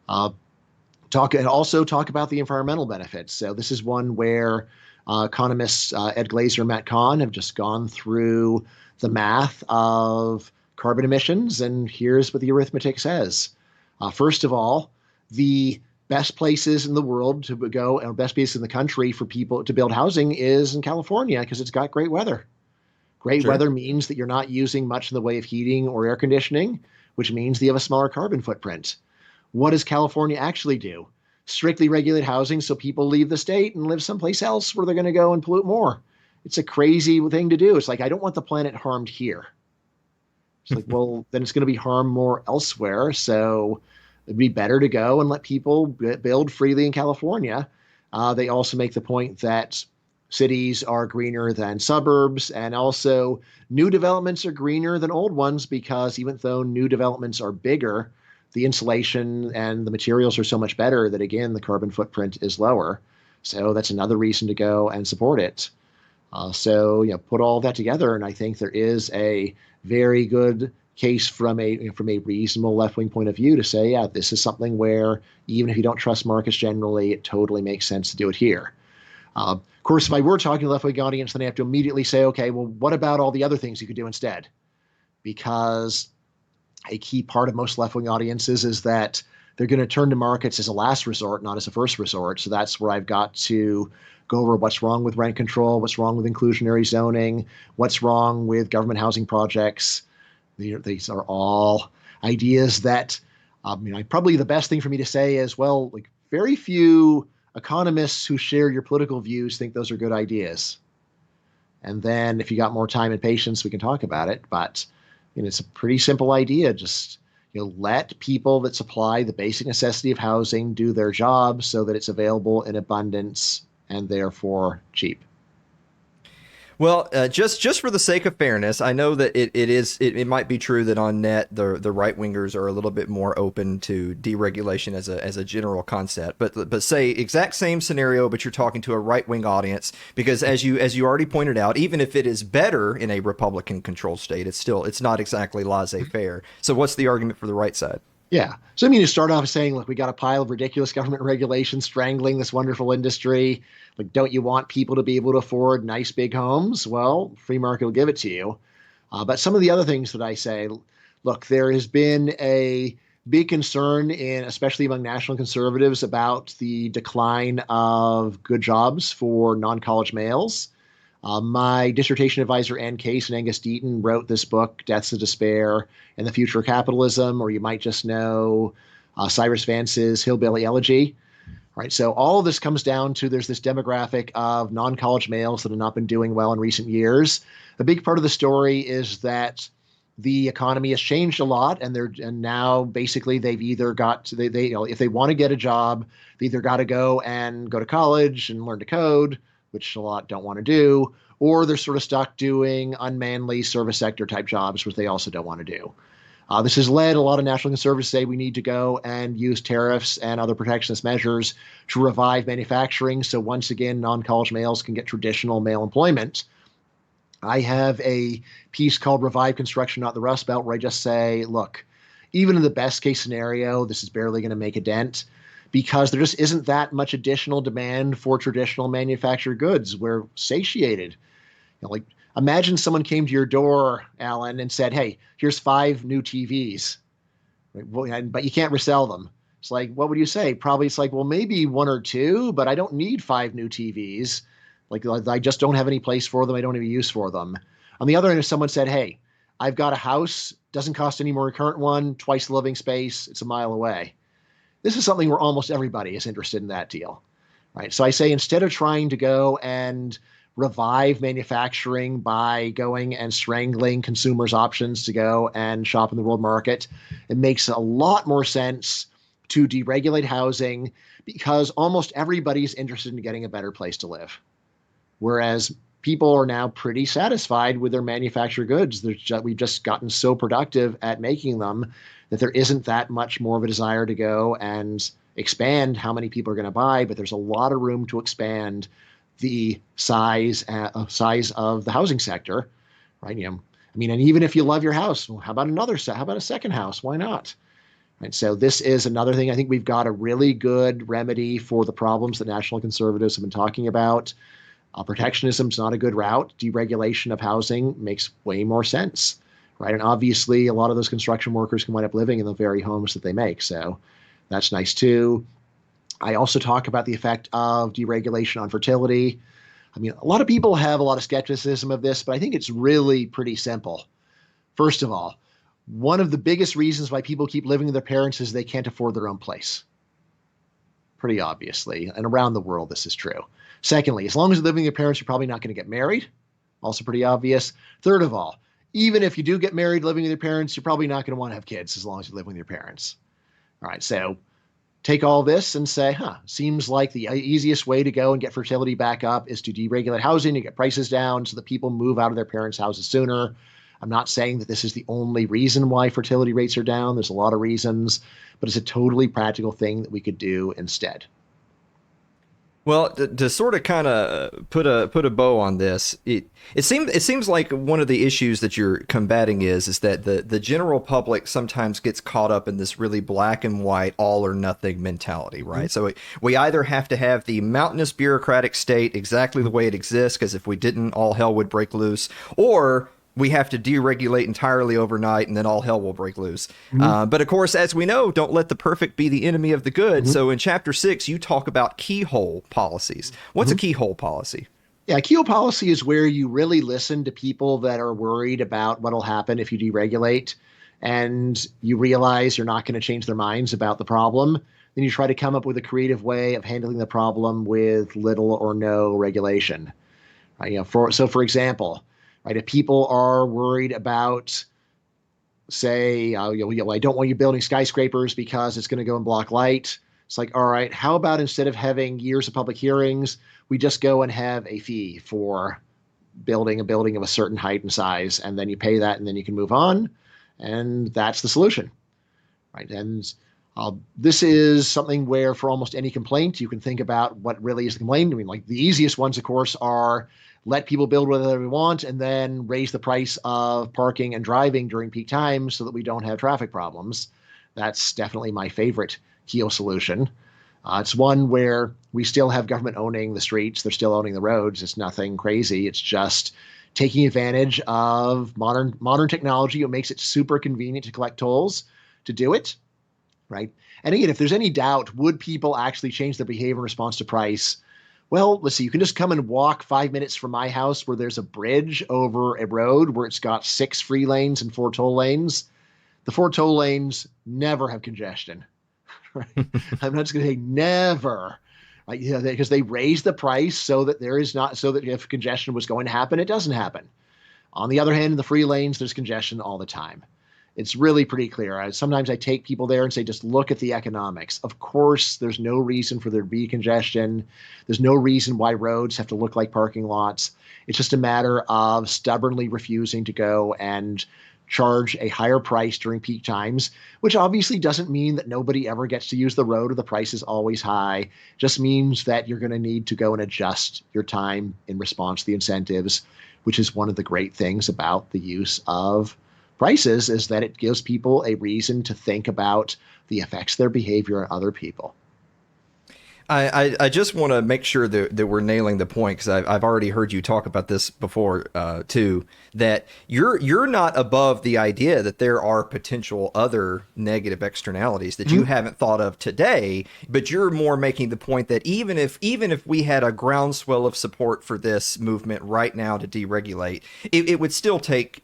[SPEAKER 9] Talk about the environmental benefits. So this is one where economists Ed Glazer and Matt Kahn have just gone through the math of carbon emissions, and here's what the arithmetic says. First of all, the best places in the world to go, and best places in the country for people to build housing is in California because it's got great weather. Great weather means that you're not using much in the way of heating or air conditioning, which means that you have a smaller carbon footprint. What does California actually do? Strictly regulate housing so people leave the state and live someplace else where they're going to go and pollute more. It's a crazy thing to do. It's like, I don't want the planet harmed here. It's like, well, then it's going to be harmed more elsewhere. So it'd be better to go and let people build freely in California. They also make the point that cities are greener than suburbs, and also new developments are greener than old ones because even though new developments are bigger, the insulation and the materials are so much better that, again, the carbon footprint is lower. So that's another reason to go and support it. So put all that together, and I think there is a very good case from a reasonable left-wing point of view to say, yeah, this is something where even if you don't trust markets generally, it totally makes sense to do it here. Of course, if I were talking to the left-wing audience, then I have to immediately say, okay, well, what about all the other things you could do instead? Because a key part of most left-wing audiences is that they're going to turn to markets as a last resort, not as a first resort. So that's where I've got to go over what's wrong with rent control, what's wrong with inclusionary zoning, what's wrong with government housing projects. These are all ideas that, probably the best thing for me to say is, well, like very few economists who share your political views think those are good ideas. And then if you got more time and patience, we can talk about it. But it's a pretty simple idea. Just let people that supply the basic necessity of housing do their job so that it's available in abundance and therefore cheap.
[SPEAKER 6] Well, just for the sake of fairness, I know that it might be true that on net the right wingers are a little bit more open to deregulation as a general concept. But say exact same scenario, but you're talking to a right wing audience, because as you already pointed out, even if it is better in a Republican controlled state, it's not exactly laissez-faire. So what's the argument for the right side?
[SPEAKER 9] Yeah. So you start off saying, look, we got a pile of ridiculous government regulations strangling this wonderful industry. Like, don't you want people to be able to afford nice big homes? Well, free market will give it to you. But some of the other things that I say, look, there has been a big concern especially among national conservatives about the decline of good jobs for non-college males. My dissertation advisor, Ann Case and Angus Deaton, wrote this book, Deaths of Despair and the Future of Capitalism, or you might just know Cyrus Vance's Hillbilly Elegy. Right. So all of this comes down to there's this demographic of non-college males that have not been doing well in recent years. A big part of the story is that the economy has changed a lot, and now basically they've either got to, if they want to get a job, they either got to go to college and learn to code, which a lot don't want to do, or they're sort of stuck doing unmanly service sector type jobs, which they also don't want to do. This has led a lot of national conservatives to say we need to go and use tariffs and other protectionist measures to revive manufacturing. So once again, non-college males can get traditional male employment. I have a piece called Revive Construction, Not the Rust Belt, where I just say, look, even in the best case scenario, this is barely going to make a dent because there just isn't that much additional demand for traditional manufactured goods. We're satiated. Imagine someone came to your door, Alan, and said, hey, here's 5 new TVs, but you can't resell them. It's like, what would you say? Probably it's like, well, maybe 1 or 2, but I don't need 5 new TVs. Like, I just don't have any place for them. I don't have any use for them. On the other end, if someone said, hey, I've got a house, doesn't cost any more than a current one, twice the living space, it's a mile away. This is something where almost everybody is interested in that deal, right? So I say, instead of trying to go and revive manufacturing by going and strangling consumers' options to go and shop in the world market, it makes a lot more sense to deregulate housing because almost everybody's interested in getting a better place to live. Whereas people are now pretty satisfied with their manufactured goods. We've just gotten so productive at making them that there isn't that much more of a desire to go and expand how many people are going to buy, but there's a lot of room to expand the size of the housing sector, right? And even if you love your house, well, how about a second house? Why not? Right. So this is another thing. I think we've got a really good remedy for the problems that national conservatives have been talking about. Protectionism is not a good route. Deregulation of housing makes way more sense, right? And obviously, a lot of those construction workers can wind up living in the very homes that they make. So that's nice too. I also talk about the effect of deregulation on fertility. A lot of people have a lot of skepticism of this, but I think it's really pretty simple. First of all, one of the biggest reasons why people keep living with their parents is they can't afford their own place. Pretty obviously. And around the world, this is true. Secondly, as long as you're living with your parents, you're probably not going to get married. Also pretty obvious. Third of all, even if you do get married living with your parents, you're probably not going to want to have kids as long as you live with your parents. All right, so take all this and say, seems like the easiest way to go and get fertility back up is to deregulate housing and get prices down so that people move out of their parents' houses sooner. I'm not saying that this is the only reason why fertility rates are down. There's a lot of reasons, but it's a totally practical thing that we could do instead.
[SPEAKER 6] Well, to sort of kind of put a bow on this, it seems like one of the issues that you're combating is that the general public sometimes gets caught up in this really black and white, all or nothing mentality, right? Mm-hmm. So we either have to have the mountainous bureaucratic state exactly the way it exists, because if we didn't, all hell would break loose, or we have to deregulate entirely overnight and then all hell will break loose. Mm-hmm. But of course, as we know, don't let the perfect be the enemy of the good. Mm-hmm. So in Chapter 6, you talk about keyhole policies. What's a keyhole policy?
[SPEAKER 9] Yeah, keyhole policy is where you really listen to people that are worried about what will happen if you deregulate, and you realize you're not going to change their minds about the problem. Then you try to come up with a creative way of handling the problem with little or no regulation. Right? For example, right, if people are worried about, say, I don't want you building skyscrapers because it's going to go and block light. It's like, all right, how about instead of having years of public hearings, we just go and have a fee for building a building of a certain height and size, and then you pay that, and then you can move on, and that's the solution, right? And this is something where for almost any complaint, you can think about what really is the complaint. I mean, like the easiest ones, of course, are let people build whatever they want and then raise the price of parking and driving during peak times so that we don't have traffic problems. That's definitely my favorite keyhole solution. It's one where we still have government owning the streets. They're still owning the roads. It's nothing crazy. It's just taking advantage of modern technology. It makes it super convenient to collect tolls to do it, right? And again, if there's any doubt, would people actually change their behavior in response to price? Well, let's see, you can just come and walk 5 minutes from my house where there's a bridge over a road where it's got 6 free lanes and 4 toll lanes. The 4 toll lanes never have congestion. Right? I'm not just going to say never, right? Because they raise the price so that if congestion was going to happen, it doesn't happen. On the other hand, in the free lanes, there's congestion all the time. It's really pretty clear. Sometimes I take people there and say, just look at the economics. Of course, there's no reason for there to be congestion. There's no reason why roads have to look like parking lots. It's just a matter of stubbornly refusing to go and charge a higher price during peak times, which obviously doesn't mean that nobody ever gets to use the road or the price is always high. It just means that you're going to need to go and adjust your time in response to the incentives, which is one of the great things about the use of prices, is that it gives people a reason to think about the effects of their behavior on other people.
[SPEAKER 6] I just want to make sure that we're nailing the point, because I've already heard you talk about this before too, that you're not above the idea that there are potential other negative externalities that you haven't thought of today, but you're more making the point that even if we had a groundswell of support for this movement right now to deregulate, it would still take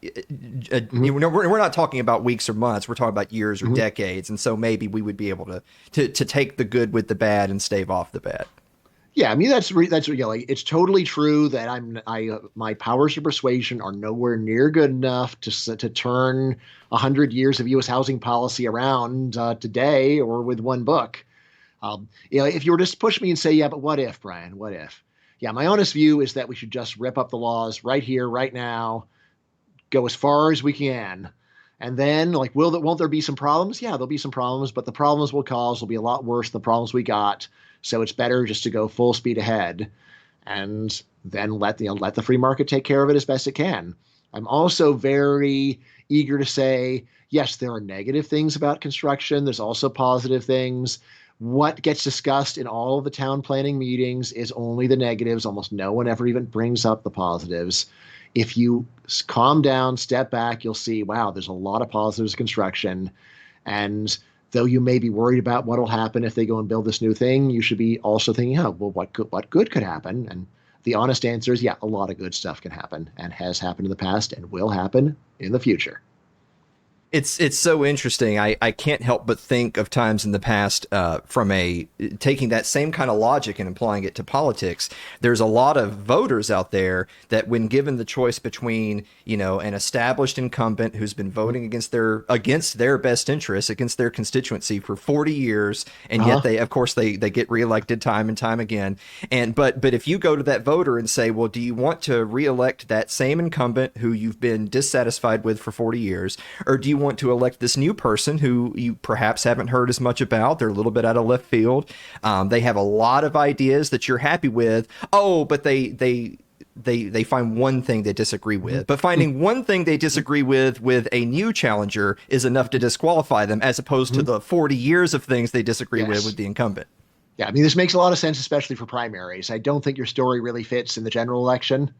[SPEAKER 6] we're not talking about weeks or months, we're talking about years or decades, and so maybe we would be able to take the good with the bad and stave off the bad.
[SPEAKER 9] Yeah, I mean that's it's totally true that my powers of persuasion are nowhere near good enough to turn 100 years of U.S. housing policy around today or with one book. If you were just to push me and say, yeah, but what if, Bryan? What if? Yeah, my honest view is that we should just rip up the laws right here, right now, go as far as we can. And then, won't there be some problems? Yeah, there'll be some problems, but the problems we'll cause will be a lot worse than the problems we got. So it's better just to go full speed ahead, and then let the free market take care of it as best it can. I'm also very eager to say, yes, there are negative things about construction. There's also positive things. What gets discussed in all of the town planning meetings is only the negatives. Almost no one ever even brings up the positives. If you calm down, step back, you'll see, wow, there's a lot of positives of construction. And though you may be worried about what will happen if they go and build this new thing, you should be also thinking, what good could happen? And the honest answer is, yeah, a lot of good stuff can happen and has happened in the past and will happen in the future.
[SPEAKER 6] It's so interesting. I can't help but think of times in the past from taking that same kind of logic and applying it to politics. There's a lot of voters out there that when given the choice between, an established incumbent who's been voting against their best interests, against their constituency for 40 years, and yet they get reelected time and time again. But if you go to that voter and say, well, do you want to reelect that same incumbent who you've been dissatisfied with for 40 years, or do you want to elect this new person who you perhaps haven't heard as much about? They're a little bit out of left field. They have a lot of ideas that you're happy with. Oh, but they find one thing they disagree with. But finding one thing they disagree with a new challenger is enough to disqualify them, as opposed to the 40 years of things they disagree with the incumbent.
[SPEAKER 9] Yeah, I mean, this makes a lot of sense, especially for primaries. I don't think your story really fits in the general election,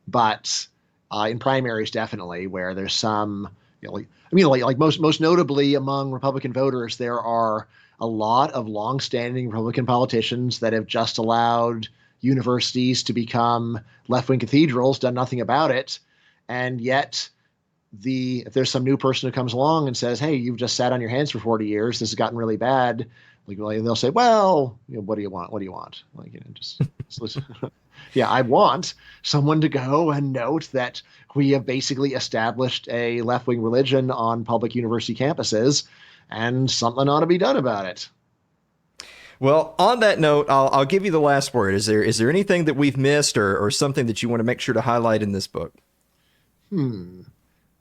[SPEAKER 9] but in primaries, definitely, where there's some, most notably among Republican voters, there are a lot of longstanding Republican politicians that have just allowed universities to become left-wing cathedrals, done nothing about it, and yet if there's some new person who comes along and says, "Hey, you've just sat on your hands for 40 years. This has gotten really bad," they'll say, "Well, what do you want? What do you want?" Just listen. Yeah, I want someone to go and note that we have basically established a left-wing religion on public university campuses, and something ought to be done about it.
[SPEAKER 6] Well, on that note, I'll give you the last word. Is there anything that we've missed or something that you want to make sure to highlight in this book?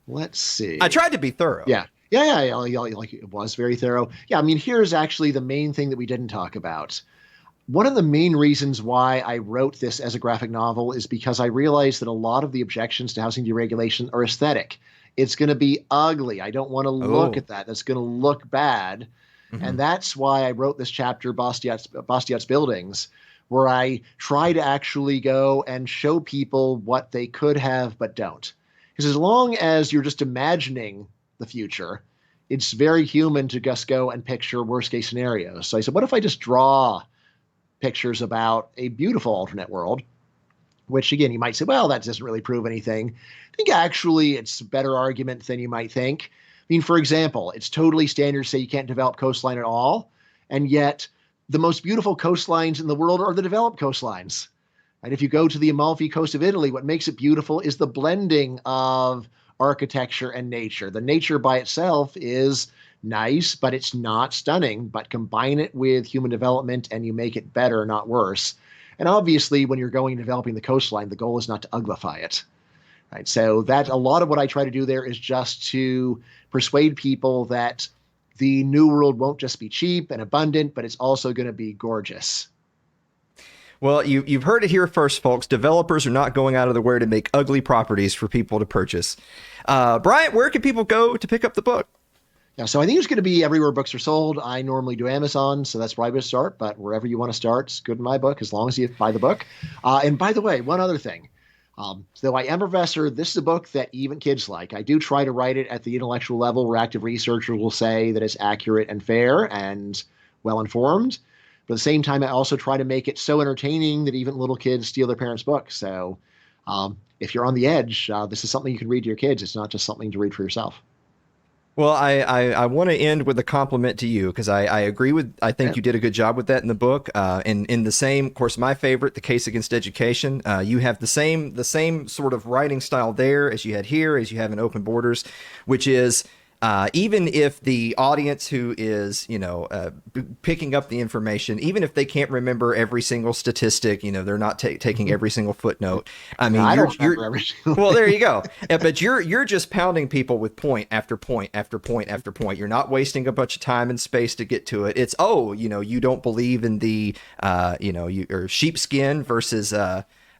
[SPEAKER 9] Let's see.
[SPEAKER 6] I tried to be thorough.
[SPEAKER 9] Yeah. Like it was very thorough. Yeah, I mean, here's actually the main thing that we didn't talk about. One of the main reasons why I wrote this as a graphic novel is because I realized that a lot of the objections to housing deregulation are aesthetic. It's going to be ugly. I don't want to look at that. That's going to look bad. Mm-hmm. And that's why I wrote this chapter, Bastiat's Buildings, where I try to actually go and show people what they could have but don't. Because as long as you're just imagining the future, it's very human to just go and picture worst case scenarios. So I said, what if I just draw pictures about a beautiful alternate world, which again, you might say, well, that doesn't really prove anything. I think actually it's a better argument than you might think. I mean, for example, it's totally standard to say you can't develop coastline at all. And yet the most beautiful coastlines in the world are the developed coastlines. And if you go to the Amalfi Coast of Italy, what makes it beautiful is the blending of architecture and nature. The nature by itself is nice, but it's not stunning. But combine it with human development and you make it better, not worse. And obviously, when you're going and developing the coastline, the goal is not to uglify it. Right? So that a lot of what I try to do there is just to persuade people that the new world won't just be cheap and abundant, but it's also going to be gorgeous.
[SPEAKER 6] Well, you've heard it here first, folks. Developers are not going out of their way to make ugly properties for people to purchase. Bryan, where can people go to pick up the book?
[SPEAKER 9] Yeah, so I think it's going to be everywhere books are sold. I normally do Amazon, so that's probably where to start. But wherever you want to start, it's good in my book, as long as you buy the book. And by the way, one other thing. Though I am a professor, this is a book that even kids like. I do try to write it at the intellectual level where active researchers will say that it's accurate and fair and well-informed. But at the same time, I also try to make it so entertaining that even little kids steal their parents' books. So if you're on the edge, this is something you can read to your kids. It's not just something to read for yourself.
[SPEAKER 6] Well, I want to end with a compliment to you because I agree with, I think you did a good job with that in the book. And in the same, of course, my favorite, The Case Against Education, you have the same sort of writing style there as you had here, as you have in Open Borders, which is even if the audience who is, picking up the information, even if they can't remember every single statistic, they're not taking every single footnote. I mean, well, there you go. Yeah, but you're just pounding people with point after point after point after point. You're not wasting a bunch of time and space to get to it. It's, you don't believe in the, or sheepskin versus,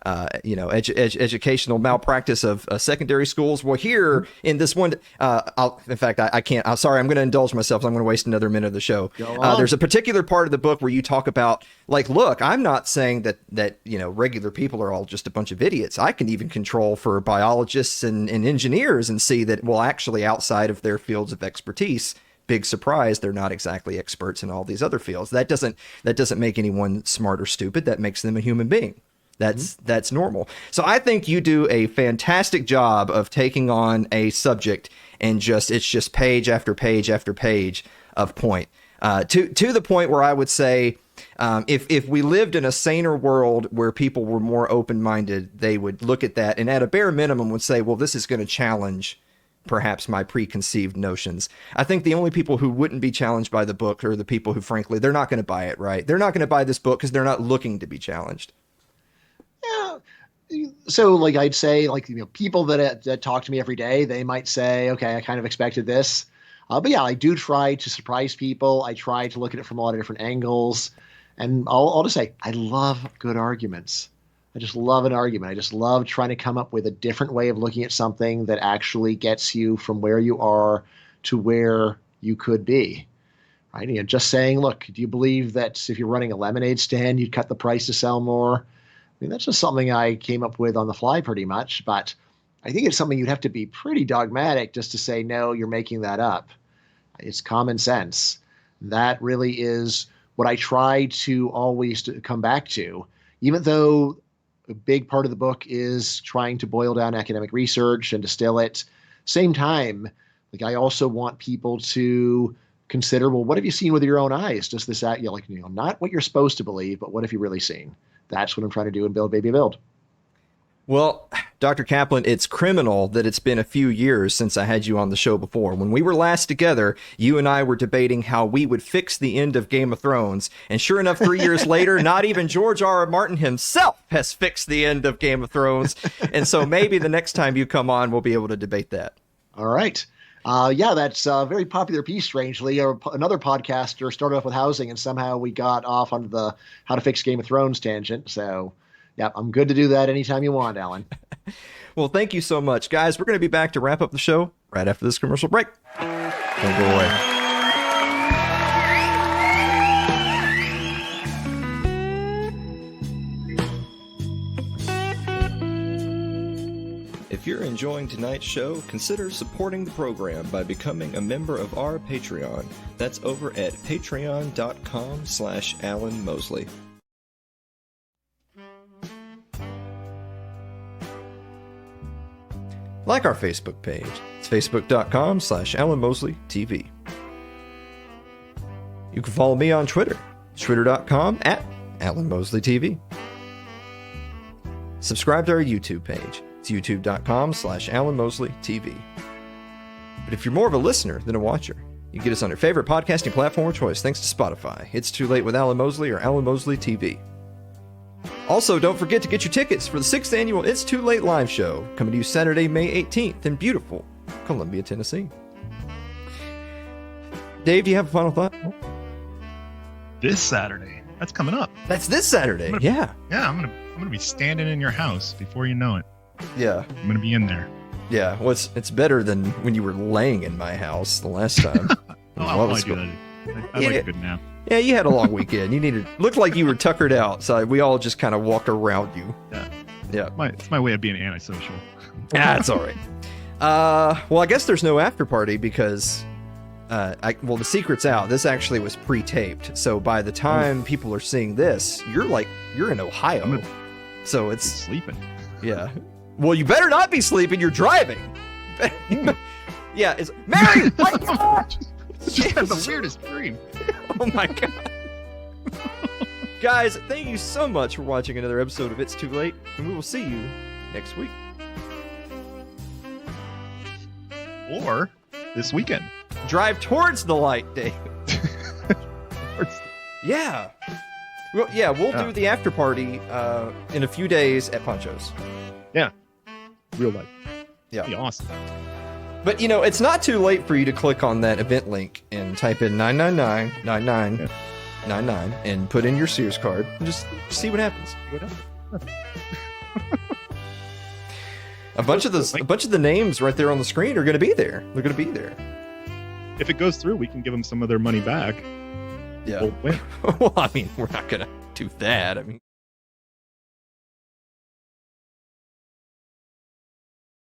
[SPEAKER 6] educational malpractice of secondary schools. Well, here in this one, I can't. I'm sorry. I'm going to indulge myself. I'm going to waste another minute of the show. There's a particular part of the book where you talk about, look, I'm not saying that regular people are all just a bunch of idiots. I can even control for biologists and engineers and see that, well, actually outside of their fields of expertise, big surprise, they're not exactly experts in all these other fields. That doesn't make anyone smart or stupid. That makes them a human being. That's normal. So I think you do a fantastic job of taking on a subject and it's just page after page after page of point. To the point where I would say, if we lived in a saner world where people were more open-minded, they would look at that and at a bare minimum would say, well, this is going to challenge perhaps my preconceived notions. I think the only people who wouldn't be challenged by the book are the people who, frankly, they're not going to buy it, right? They're not going to buy this book because they're not looking to be challenged.
[SPEAKER 9] Yeah. So, like, I'd say, like, people that talk to me every day, they might say, okay, I kind of expected this. But yeah, I do try to surprise people. I try to look at it from a lot of different angles. And I'll just say, I love good arguments. I just love an argument. I just love trying to come up with a different way of looking at something that actually gets you from where you are to where you could be. Right? Just saying, look, do you believe that if you're running a lemonade stand, you'd cut the price to sell more? I mean, that's just something I came up with on the fly pretty much. But I think it's something you'd have to be pretty dogmatic just to say, no, you're making that up. It's common sense. That really is what I try to always come back to, even though a big part of the book is trying to boil down academic research and distill it. Same time, like, I also want people to consider, well, what have you seen with your own eyes? Just this, not what you're supposed to believe, but what have you really seen? That's what I'm trying to do in Build Baby Build.
[SPEAKER 6] Well, Dr. Caplan, it's criminal that it's been a few years since I had you on the show before. When we were last together, you and I were debating how we would fix the end of Game of Thrones. And sure enough, 3 years later, not even George R.R. Martin himself has fixed the end of Game of Thrones. And so maybe the next time you come on, we'll be able to debate that.
[SPEAKER 9] All right. Yeah, that's a very popular piece, strangely. Another podcaster started off with housing, and somehow we got off on the how to fix Game of Thrones tangent. So, yeah, I'm good to do that anytime you want, Alan.
[SPEAKER 6] Well, thank you so much. Guys, we're going to be back to wrap up the show right after this commercial break. Don't go away. If you're enjoying tonight's show, consider supporting the program by becoming a member of our Patreon. That's over at patreon.com/Alan Mosley. Like our Facebook page. It's facebook.com/Alan Mosley TV. You can follow me on Twitter. Twitter.com/Alan Mosley TV. Subscribe to our YouTube page. It's youtube.com/Alan Mosley TV. But if you're more of a listener than a watcher, you can get us on your favorite podcasting platform of choice thanks to Spotify. It's Too Late with Alan Mosley or Alan Mosley TV. Also, don't forget to get your tickets for the 6th annual It's Too Late live show, coming to you Saturday, May 18th in beautiful Columbia, Tennessee. Dave, do you have a final thought?
[SPEAKER 5] This Saturday. That's coming up.
[SPEAKER 6] That's this Saturday. Yeah,
[SPEAKER 5] I'm gonna be standing in your house before you know it.
[SPEAKER 6] Yeah.
[SPEAKER 5] I'm gonna be in there.
[SPEAKER 6] Yeah, well, it's better than when you were laying in my house the last time.
[SPEAKER 5] I like a good nap.
[SPEAKER 6] Yeah, you had a long weekend. Looked like you were tuckered out, so we all just kind of walked around you. Yeah.
[SPEAKER 5] It's my way of being antisocial.
[SPEAKER 6] That's all right. Well, I guess there's no after party because, the secret's out. This actually was pre-taped, so by the time people are seeing this, you're in Ohio, so it's
[SPEAKER 5] sleeping.
[SPEAKER 6] Yeah. Well, you better not be sleeping. You're driving. Yeah. It's Mary. My God.
[SPEAKER 5] Just had the weirdest dream.
[SPEAKER 6] Oh my God. Guys, thank you so much for watching another episode of It's Too Late, and we will see you next week.
[SPEAKER 5] Or this weekend.
[SPEAKER 6] Drive towards the light, Dave. Yeah. Well, yeah, we'll do the after party in a few days at Poncho's.
[SPEAKER 5] Yeah. Real life.
[SPEAKER 6] Yeah.
[SPEAKER 5] That'd be awesome.
[SPEAKER 6] But, it's not too late for you to click on that event link and type in 999-9999 and put in your Sears card and just see what happens. A bunch of the names right there on the screen are going to be there. They're going to be there.
[SPEAKER 5] If it goes through, we can give them some of their money back.
[SPEAKER 6] Yeah.
[SPEAKER 5] We'll win.
[SPEAKER 6] Well, I mean, we're not going to do that. I mean,